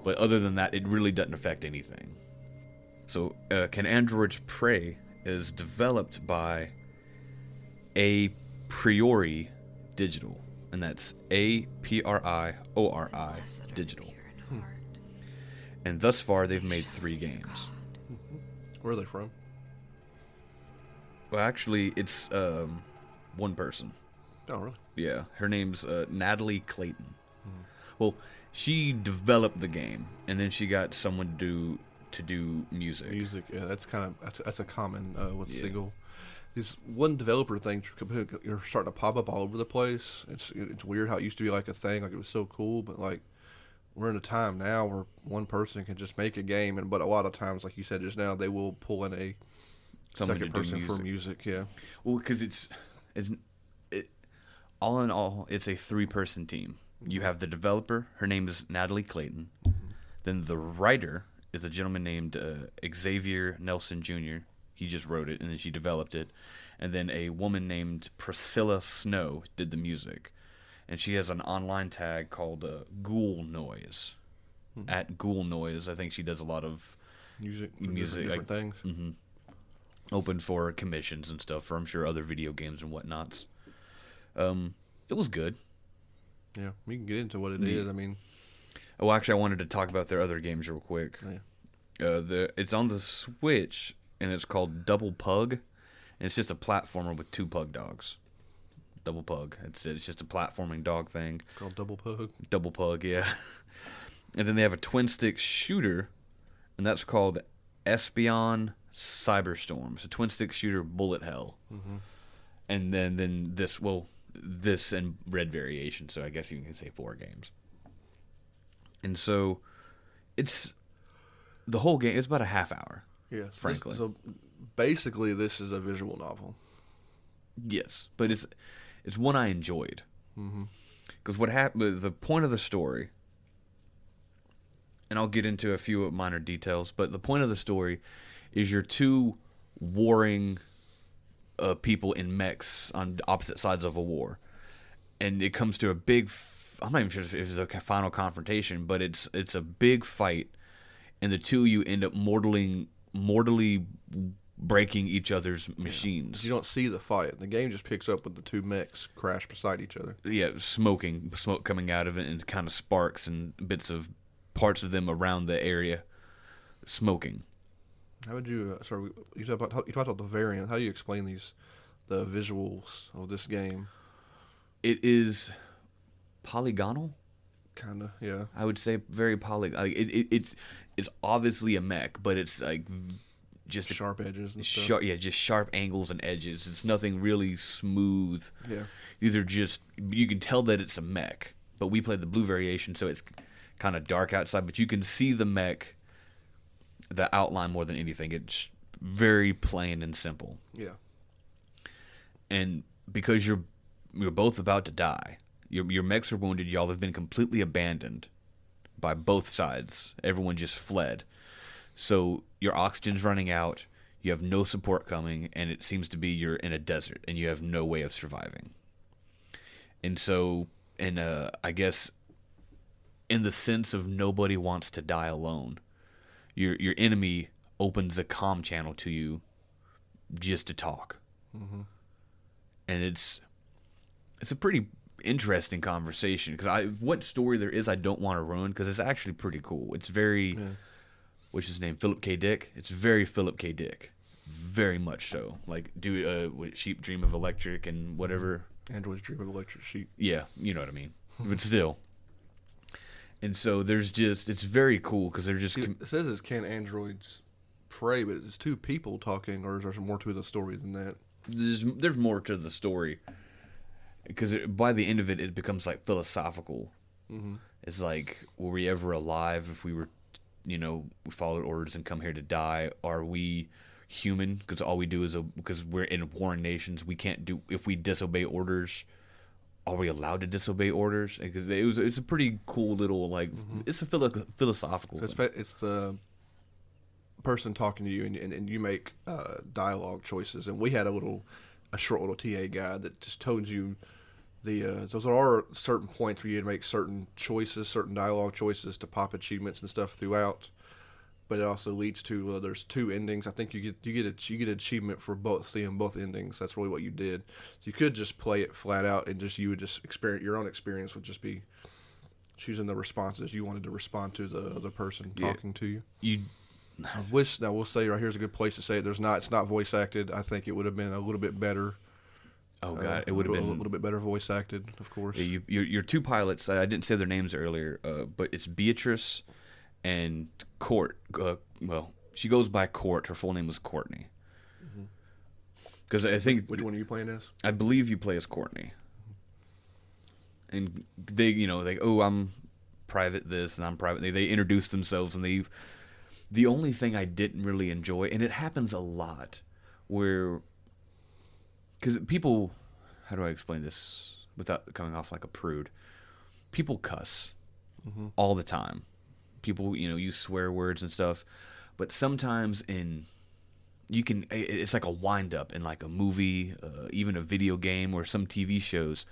But other than that, it really doesn't affect anything. So, Can Androids Pray is developed by A Priori Digital, and that's APRIORI Digital. And thus far, they've made 3 games. Where are they from? Well, actually, it's one person. Oh, really? Yeah, her name's Natalie Clayton. Well, she developed the game, and then she got someone to do music. Music, yeah, that's a common with single. This one developer thing you're starting to pop up all over the place. It's weird how it used to be like a thing, like it was so cool, but like we're in a time now where one person can just make a game, but a lot of times, like you said just now, they will pull in a second person for music. Yeah. Well, because it's all in all, it's a 3-person team. You have the developer. Her name is Natalie Clayton. Then the writer is a gentleman named Xavier Nelson Jr. He just wrote it, and then she developed it. And then a woman named Priscilla Snow did the music. And she has an online tag called Ghoul Noise. At Ghoul Noise, I think she does a lot of music different things. Mm-hmm. Open for commissions and stuff for, I'm sure, other video games and whatnots. It was good. Yeah, we can get into what it is. I mean, well, actually, I wanted to talk about their other games real quick. Yeah. It's on the Switch, and it's called Double Pug, and it's just a platformer with 2 pug dogs. Double Pug. That's it. It's just a platforming dog thing. It's called Double Pug. Double Pug, yeah. And then they have a twin-stick shooter, and that's called Espion Cyberstorm. So twin-stick shooter Bullet Hell. Mm-hmm. And then this and red variation, so I guess you can say 4 games. And so it's the whole game. It's about a half hour. Yeah, frankly. So basically, this is a visual novel. Yes, but it's one I enjoyed. Because what happened? The point of the story, and I'll get into a few minor details, but the point of the story is you're 2 warring people in mechs on opposite sides of a war, and it comes to a big. I'm not even sure if it's a final confrontation, but it's a big fight, and the 2 of you end up mortally breaking each other's machines. You don't see the fight. The game just picks up with the 2 mechs crash beside each other. Yeah, smoke coming out of it, and kind of sparks and bits of parts of them around the area smoking. How would you? You talked about the variant. How do you explain the visuals of this game? It is polygonal. Kinda, yeah. I would say very it's obviously a mech, but it's like just sharp edges and stuff. Just sharp angles and edges. It's nothing really smooth. Yeah. These are just, you can tell that it's a mech, but we played the blue variation, so it's kind of dark outside, but you can see the mech, the outline more than anything. It's very plain and simple. Yeah. And because you're both about to die, your mechs are wounded, y'all have been completely abandoned by both sides. Everyone just fled. So your oxygen's running out, you have no support coming, and it seems to be you're in a desert, and you have no way of surviving. And so, I guess, in the sense of nobody wants to die alone, your enemy opens a comm channel to you just to talk. Mm-hmm. And it's a pretty interesting conversation, because what story there is I don't want to ruin, because it's actually pretty cool. It's very, what's his name, Philip K. Dick? It's very Philip K. Dick, very much so. Like, sheep dream of electric and whatever. Androids dream of electric sheep. Yeah, you know what I mean. But still. And so it's very cool, because they're just... It says it's can androids pray, but it's 2 people talking, or is there more to the story than that? There's more to the story, because by the end of it, it becomes like philosophical. Mm-hmm. It's like, were we ever alive if we were, we followed orders and come here to die? Are we human? Because all we do is because we're in warring nations, we can't do, if we disobey orders, are we allowed to disobey orders? Because it's a pretty cool little, like, it's a philosophical thing. It's the person talking to you, and you make dialogue choices. And we had a short little TA guide that just told you those are certain points where you had to make certain choices, certain dialogue choices to pop achievements and stuff throughout. But it also leads to there's 2 endings. I think you get achievement for seeing both endings. That's really what you did. So you could just play it flat out, and you would just experience your own experience would just be choosing the responses you wanted to respond to the other person talking to you. I wish, now we'll say right here's a good place to say it. It's not voice acted. I think it would have been a little bit better. Oh God, it would have been a little bit better voice acted, of course. Yeah, your 2 pilots. I didn't say their names earlier, but it's Beatrice and Court. Well, she goes by Court. Her full name was Courtney. Because I think which one are you playing as? I believe you play as Courtney. And they, I'm private this and I'm private. They introduce themselves, and the only thing I didn't really enjoy, and it happens a lot, where, because people, how do I explain this without coming off like a prude? People cuss all the time. People, use swear words and stuff, but sometimes it's like a wind up in like a movie, even a video game or some TV shows,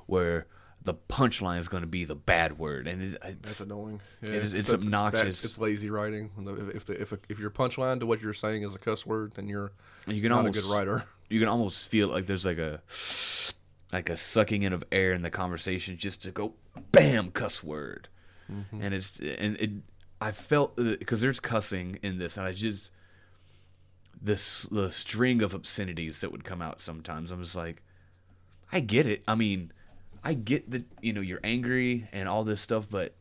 where the punchline is going to be the bad word, and that's annoying. Yeah, it's obnoxious. It's lazy writing. If your punchline to what you're saying is a cuss word, then you're not almost a good writer. You can almost feel like there's like a sucking in of air in the conversation, just to go, bam, cuss word. And I felt, because there's cussing in this, and I just, the string of obscenities that would come out sometimes, I'm just like, I get it. I mean, I get that, you're angry and all this stuff, but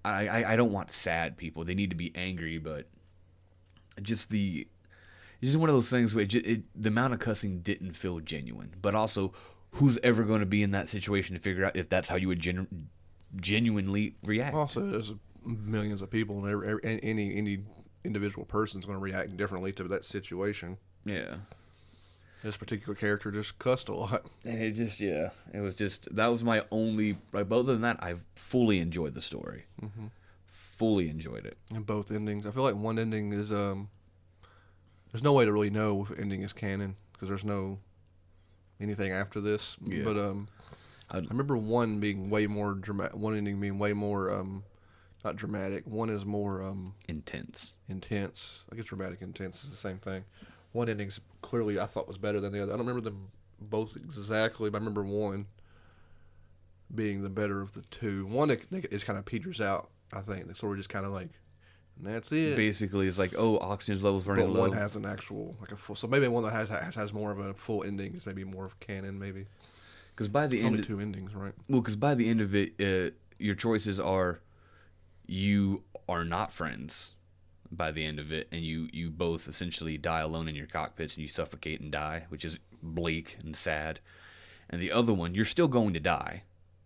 I don't want sad people. They need to be angry, but it's just one of those things where the amount of cussing didn't feel genuine. But also, who's ever going to be in that situation to figure out if that's how you would genuinely react? Also, there's millions of people, and any individual person's going to react differently to that situation. Yeah. This particular character just cussed a lot. And it was just, that was my only, like, other than that, I fully enjoyed the story. Fully enjoyed it. And both endings. I feel like one ending is, there's no way to really know if ending is canon, because there's no anything after this. Yeah. But I remember one being way more dramatic, one ending being way more, not dramatic. One is more intense. I guess dramatic intense is the same thing. One ending's clearly I thought was better than the other. I don't remember them both exactly, but I remember one being the better of the two. One it kind of peters out. I think the story just kind of like, and that's it. Basically, it's like, oh, oxygen levels running low. But one has an actual so maybe one that has more of a full ending is maybe more of canon maybe. Because by the end, only two endings, right? Well, because by the end of it, your choices are, you are not friends by the end of it, and you both essentially die alone in your cockpits, and you suffocate and die, which is bleak and sad. And the other one, you're still going to die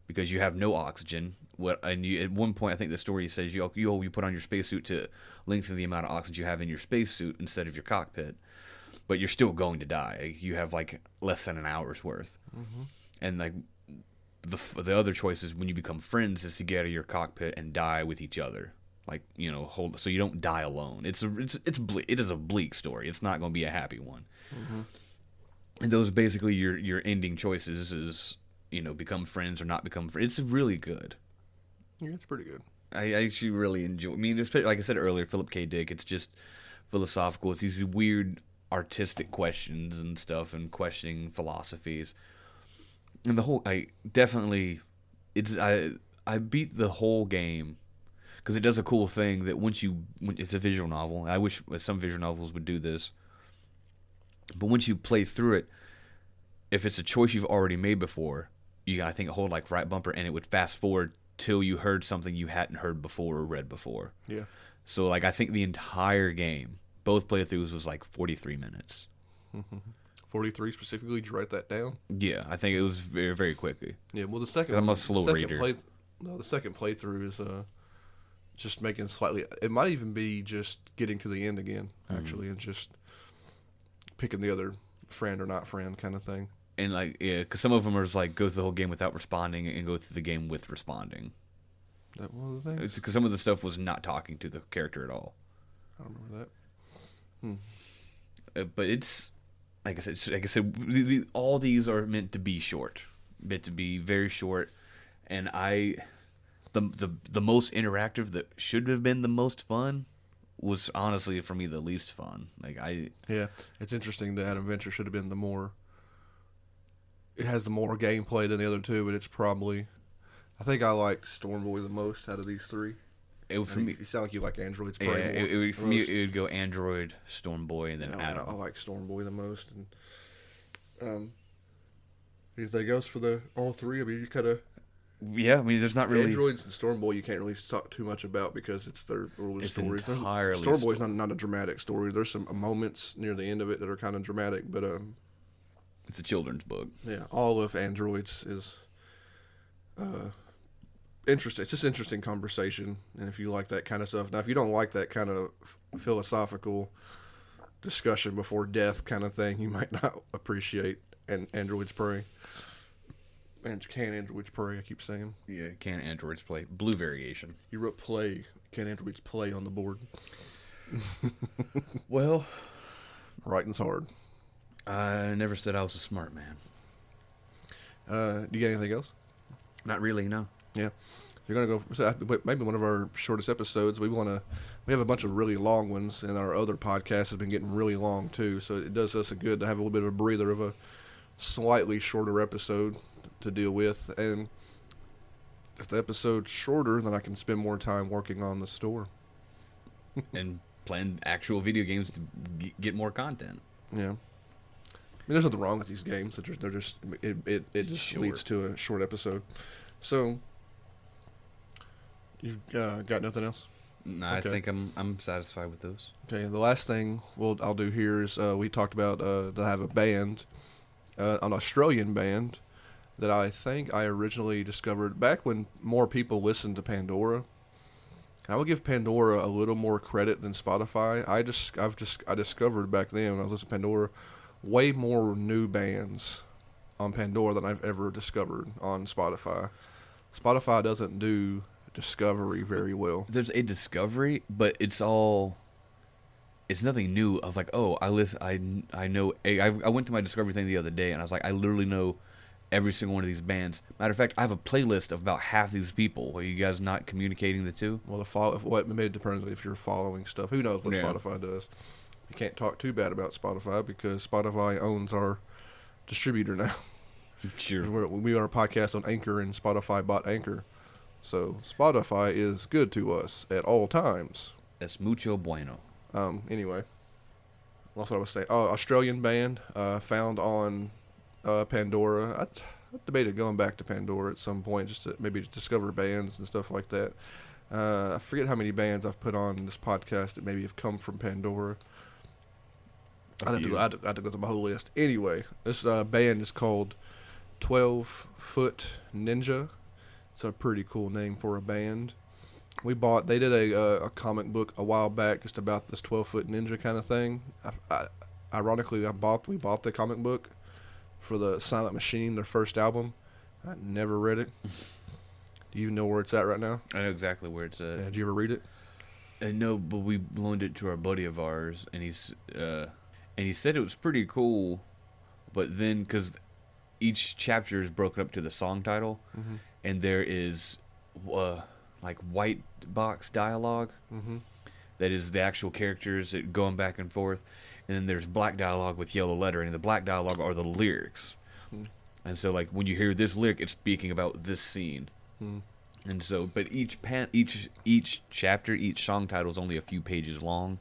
because you have no oxygen. At one point, I think the story says you put on your spacesuit to lengthen the amount of oxygen you have in your spacesuit instead of your cockpit, but you're still going to die. You have like less than an hour's worth. And like the other choice is when you become friends is to get out of your cockpit and die with each other. Like, so you don't die alone. It is a bleak story. It's not going to be a happy one. And those are basically your ending choices is, become friends or not become friends. It's really good. Yeah, it's pretty good. I actually really enjoy. I mean, like I said earlier, Philip K. Dick. It's just philosophical. It's these weird artistic questions and stuff, and questioning philosophies. And I beat the whole game. Because it does a cool thing that when it's a visual novel. I wish some visual novels would do this. But once you play through it, if it's a choice you've already made before, you gotta think hold like right bumper, and it would fast forward till you heard something you hadn't heard before or read before. Yeah. So like I think the entire game, both playthroughs, was like 43 minutes. 43 specifically? Did you write that down? Yeah, I think it was very, very quickly. Yeah. Well, the second. I'm a slow reader. The second playthrough is just making slightly. It might even be just getting to the end again, actually, and just picking the other friend or not friend kind of thing. And like, yeah, because some of them are just like go through the whole game without responding and go through the game with responding. That one of the things? Because some of the stuff was not talking to the character at all. I don't remember that. But it's like I said, all these are meant to be short, meant to be very short, and the most interactive that should have been the most fun was honestly for me the least fun. Yeah, it's interesting that Adventure should have been the more. It has the more gameplay than the other two, but it's probably. I think I like Storm Boy the most out of these three. For me, you sound like you like Androids. Yeah, for me it would go Android, Storm Boy, and then Adam. I like Storm Boy the most. And anything else for all three? I mean, you kind of. Yeah, I mean, there's not really Androids and Storm Boy. You can't really talk too much about because it's their early stories. Entirely Storm Boy's not a dramatic story. There's some moments near the end of it that are kind of dramatic, but it's a children's book. Yeah, all of Androids is interesting. It's just interesting conversation, and if you like that kind of stuff. Now, if you don't like that kind of philosophical discussion before death kind of thing, you might not appreciate Androids Prey. And can androids pray? I keep saying. Yeah, can androids play? Blue variation. You wrote play. Can androids play on the board? Well, writing's hard. I never said I was a smart man. Do you got anything else? Not really, no. Yeah. You're gonna go. Maybe one of our shortest episodes. We have a bunch of really long ones, and our other podcast has been getting really long too. So it does us a good to have a little bit of a breather of a slightly shorter episode to deal with. And If the episode's shorter, then I can spend more time working on the store. And playing actual video games to get more content. Yeah. I mean, there's nothing wrong with these games. They're just it just Sure. leads to a short episode. So, you got nothing else? No, Okay. I think I'm satisfied with those. Okay. The last thing I'll do here is we talked about to have a band, an Australian band that I think I originally discovered back when more people listened to Pandora. I would give Pandora a little more credit than Spotify. I discovered back then when I was listening to Pandora, way more new bands on Pandora than I've ever discovered on Spotify. Spotify doesn't do discovery very well. There's a discovery, but it's nothing new. Of like, oh, I know. I went to my discovery thing the other day, and I was like, I literally know every single one of these bands. Matter of fact, I have a playlist of about half these people. Are you guys not communicating the two? Well, maybe it depends if you're following stuff. Who knows what Spotify does? You can't talk too bad about Spotify because Spotify owns our distributor now. Sure. We are a podcast on Anchor, and Spotify bought Anchor. So Spotify is good to us at all times. Es mucho bueno. Anyway, that's what I was saying. Australian band found on Pandora. I debated going back to Pandora at some point just to maybe discover bands and stuff like that. I forget how many bands I've put on this podcast that maybe have come from Pandora. I have to go through my whole list. Anyway, this band is called 12 Foot Ninja. It's a pretty cool name for a band. They did a comic book a while back just about this 12 Foot Ninja kind of thing. Ironically, we bought the comic book for the Silent Machine, their first album. I never read it. Do you know where it's at right now? I know exactly where it's at. Yeah, did you ever read it? No, but we loaned it to our buddy of ours, and he said it was pretty cool, but then because each chapter is broken up to the song title, and there is like white box dialogue that is the actual characters that going back and forth, and then there's black dialogue with yellow lettering, and the black dialogue are the lyrics. And so like when you hear this lyric, it's speaking about this scene. And so, but each chapter, each song title is only a few pages long.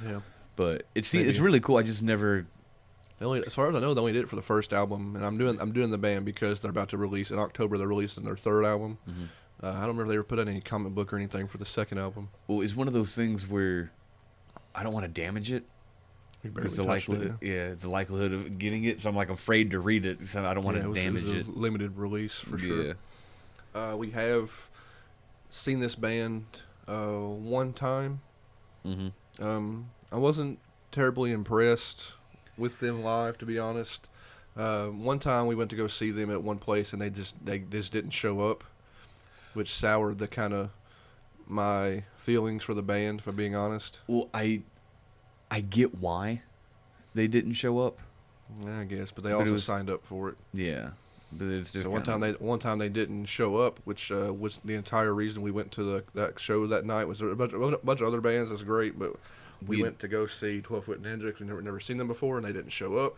Yeah. But it's really cool. I just never. As far as I know, they only did it for the first album, and I'm doing the band because they're about to release in October. They're releasing their third album. I don't remember if they ever put out any comic book or anything for the second album. Well, it's one of those things where I don't want to damage it because the likelihood of getting it. So I'm like afraid to read it, so I don't want to damage it. It was a limited release for sure. We have seen this band one time. I wasn't terribly impressed with them live, to be honest. One time we went to go see them at one place, and they just didn't show up, which soured the kind of my feelings for the band, if I'm being honest. Well, I get why they didn't show up. Yeah, I guess, but they also signed up for it. Yeah. But it's just so one time they didn't show up, which was the entire reason we went to that show that night. Was there a bunch of other bands that's great, but we went to go see 12 Foot Ninja because we never seen them before, and they didn't show up.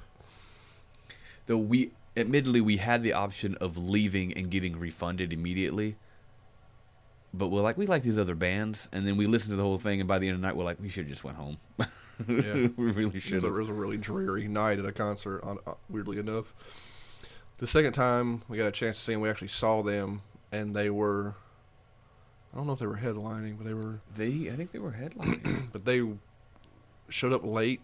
Though we had the option of leaving and getting refunded immediately, but we like these other bands, and then we listened to the whole thing, and by the end of the night we're like, we should have just went home. Yeah. We really should. It was a really dreary night at a concert, weirdly enough. The second time we got a chance to see them, we actually saw them, and they were, I don't know if they were headlining, but I think they were headlining. but they showed up late.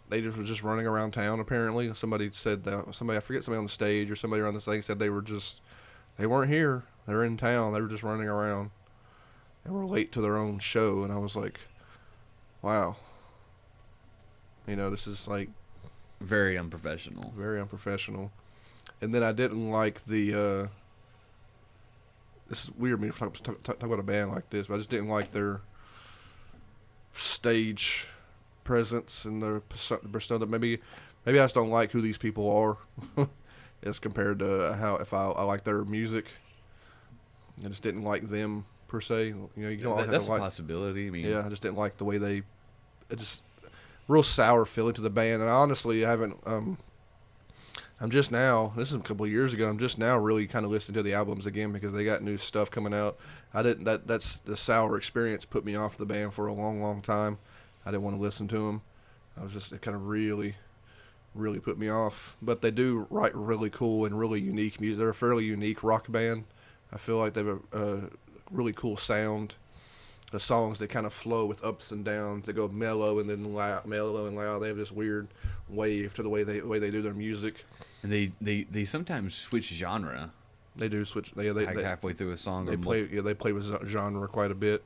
They were just running around town, apparently. Somebody said that, I forget, somebody on the stage or somebody around the thing said they weren't here. They were in town. They were just running around. They were late to their own show, and I was like, wow. This is like... Very unprofessional. Very unprofessional. And then I didn't like the... this is weird me to talk about a band like this, but I just didn't like their stage presence and their persona. Maybe I just don't like who these people are as compared to if I like their music. I just didn't like them per se. You don't have that's to like, a possibility. I mean, yeah, I just didn't like the way it just real sour feeling to the band. And I honestly haven't This is a couple of years ago, I'm just now really kind of listening to the albums again because they got new stuff coming out. That's the Sour Experience put me off the band for a long, long time. I didn't want to listen to them. It kind of really put me off. But they do write really cool and really unique music. They're a fairly unique rock band. I feel like they have a really cool sound. The songs, they kind of flow with ups and downs. They go mellow and then loud, mellow and loud. They have this weird wave to the way they do their music. And they sometimes switch genre. They do switch. They halfway through a song. They play with genre quite a bit.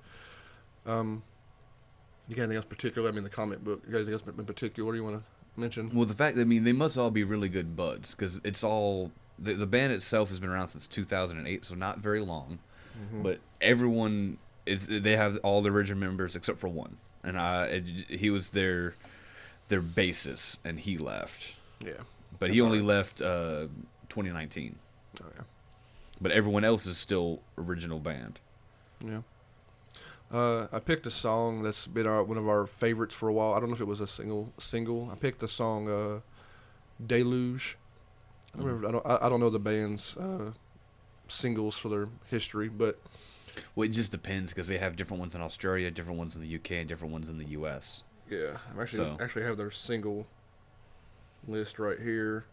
You got anything else particular? I mean, the comic book. You got anything else in particular you want to mention? Well, the fact that, I mean, they must all be really good buds because it's all the band itself has been around since 2008, so not very long. Mm-hmm. But everyone they have all the original members except for one, and he was their bassist, and he left. Yeah. But he only left 2019. Oh, yeah. But everyone else is still original band. Yeah. I picked a song that's been one of our favorites for a while. I don't know if it was a single. I picked the song Deluge. I don't know the band's singles for their history, but... Well, it just depends because they have different ones in Australia, different ones in the UK, and different ones in the US. Yeah. I actually have their single list right here,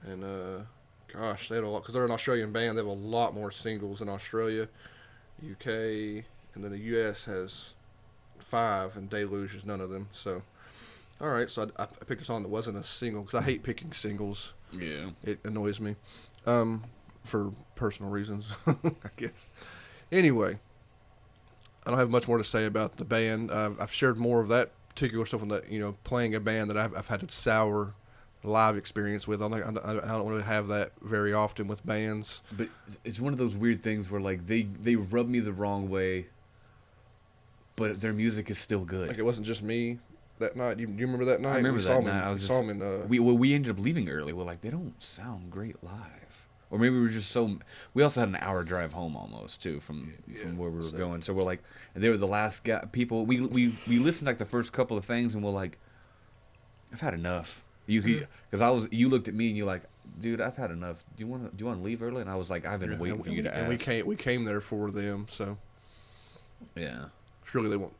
and gosh, they have a lot because they're an Australian band. They have a lot more singles in Australia, UK, and then the US has 5, and Deluge is none of them. So, all right, so I picked a song that wasn't a single because I hate picking singles. Yeah, it annoys me, for personal reasons, I guess. Anyway, I don't have much more to say about the band. I've shared more of that particular stuff on that, playing a band that I've had a sour live experience with. I don't really have that very often with bands. But it's one of those weird things where like they rub me the wrong way, but their music is still good. Like it wasn't just me that night. Do you remember that night? I remember that night. We ended up leaving early. We're like, they don't sound great live. Or maybe we were just we also had an hour drive home almost too from where we were going. So we're like, and they were the last people. We listened like the first couple of things, and we're like, I've had enough. You looked at me and you're like, dude, I've had enough. Do you want to leave early? And I was like, I've been waiting for you to ask. And we came there for them. So yeah, surely they won't.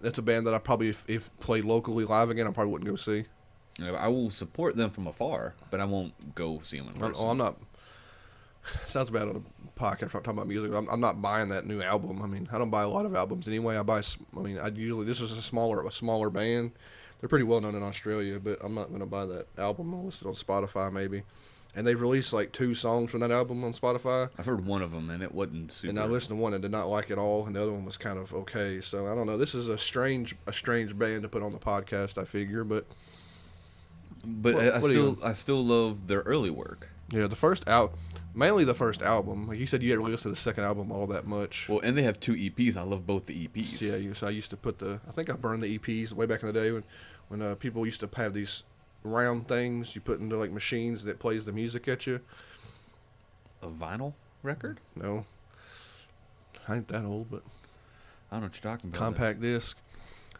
That's a band that I probably if played locally live again, I probably wouldn't go see. I will support them from afar, but I won't go see them in person. I'm not. Sounds bad on a podcast talking about music. I'm not buying that new album. I mean, I don't buy a lot of albums anyway. This is a smaller band. They're pretty well known in Australia, but I'm not going to buy that album. I'll listen on Spotify maybe. And they've released like 2 songs from that album on Spotify. I've heard one of them, and it wasn't super. And I listened to one and did not like it all, and the other one was kind of okay. So I don't know. This is a strange band to put on the podcast, I figure, but. But I still love their early work. Yeah, mainly the first album. Like you said, you didn't really listen to the second album all that much. Well, and they have 2 EPs. I love both the EPs. Yeah, so I used to I think I burned the EPs way back in the day when people used to have these round things you put into like machines that plays the music at you. A vinyl record? No, I ain't that old, but I don't know what you're talking about. Compact disc.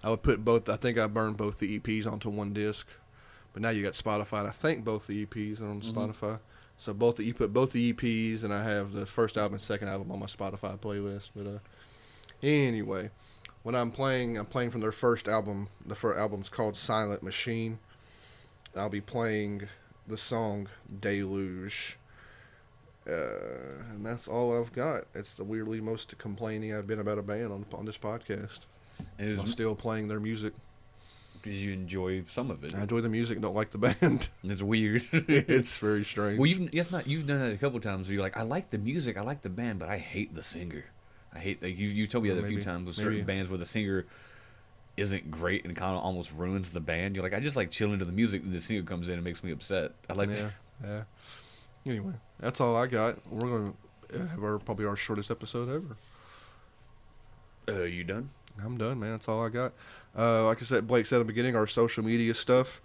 I would put both. I think I burned both the EPs onto one disc. But now you got Spotify, and I think both the EPs are on Spotify. So you put both the EPs, and I have the first album and second album on my Spotify playlist. But anyway, when I'm playing from their first album. The first album's called Silent Machine. I'll be playing the song Deluge. And that's all I've got. It's the weirdly most complaining I've been about a band on this podcast. And I'm still playing their music. Because you enjoy some of it. I enjoy the music, don't like the band. It's weird. It's very strange. Well, you've done that a couple times where you're like, I like the music, I like the band, but I hate the singer. I hate, like, you told me that a few times with certain bands where the singer isn't great and kind of almost ruins the band. You're like, I just like chilling to the music, and the singer comes in and makes me upset. I like that. Yeah. Anyway, that's all I got. We're going to have probably our shortest episode ever. You done? I'm done, man. That's all I got. Like I said, Blake said at the beginning, our social media stuff.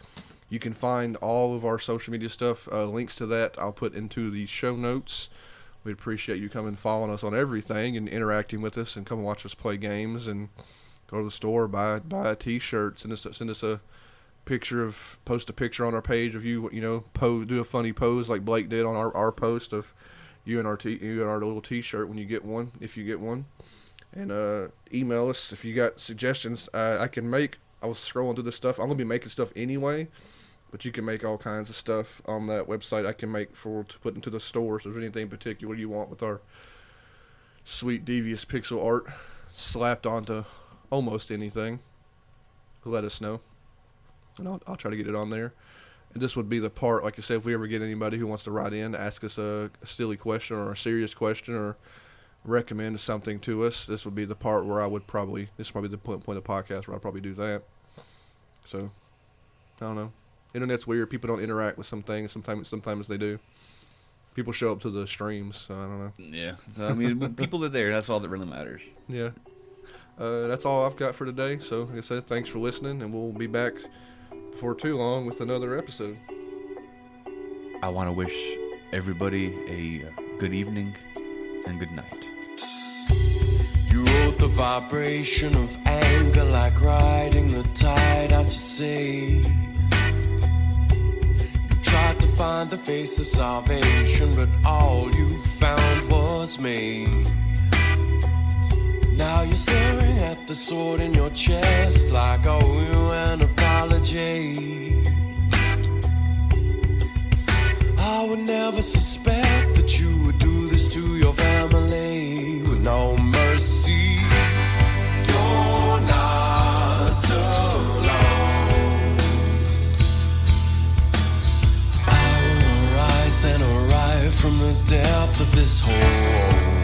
You can find all of our social media stuff. Links to that I'll put into the show notes. We'd appreciate you coming following us on everything and interacting with us and come watch us play games and go to the store, buy a T-shirt, send us a post a picture on our page of you, do a funny pose like Blake did on our post of you and our little T-shirt when you get one, if you get one, and email us if you got suggestions. I was scrolling through this stuff. I'm gonna be making stuff anyway, but you can make all kinds of stuff on that website. I can make to put into the store. So if there's anything particular you want with our sweet Devious.Pixel art slapped onto almost anything, let us know, and I'll try to get it on there. And this would be the part, like I said, if we ever get anybody who wants to write in to ask us a silly question or a serious question or recommend something to us, this would be the part where this is probably the point of the podcast where I'll probably do that. So, I don't know. Internet's weird. People don't interact with some things. Sometimes they do. People show up to the streams, so I don't know. Yeah. So, I mean, people are there. That's all that really matters. Yeah. That's all I've got for today. So, like I said, thanks for listening, and we'll be back before too long with another episode. I want to wish everybody a good evening and good night. You wrote the vibration of anger like riding the tide out to sea. You tried to find the face of salvation, but all you found was me. Now you're staring at the sword in your chest like I owe you an apology. I would never suspect that you would do this to your family with no mercy. You're not alone. I will arise and arrive from the depth of this hole.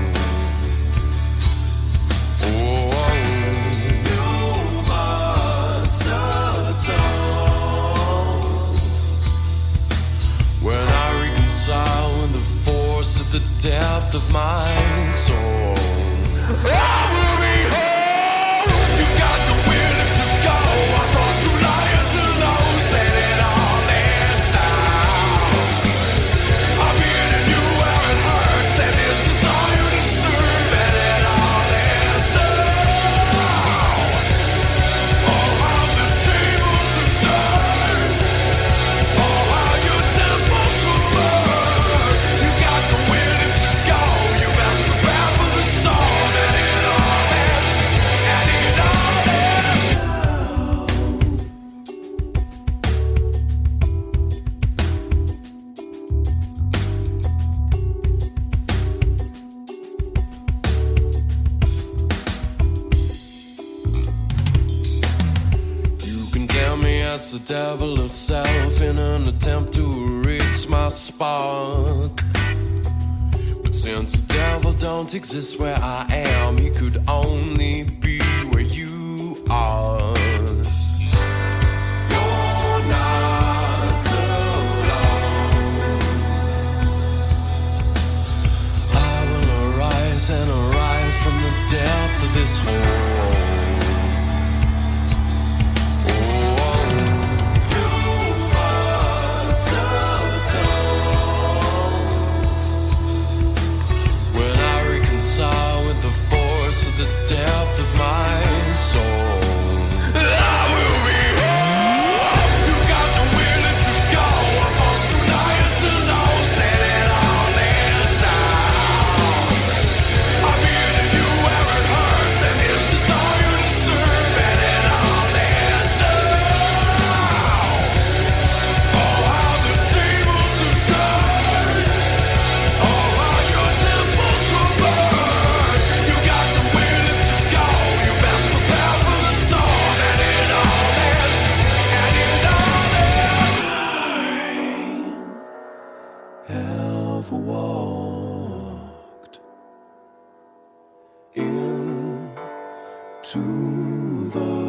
With the force at the depth of my soul, I will be whole. You got the will to go. I thought you liars alone said it all ends now. I've been in you where it hurts, and this is all you deserve, and it all ends now. Oh, how the tables have turned. Oh, how your temples will burn. As the devil himself in an attempt to erase my spark. But since the devil don't exist where I am, he could only be where you are. You're not alone. I will arise and arrive from the depth of this hole. With the force of the depth of my soul, I will be whole. You got the will to go. I'm on through liars alone, said it all ends now. I've been in you where it hurts, and this is all you deserve, and it all ends now. Oh, how the tables have turned. Oh, how your temples will burn. Walked into the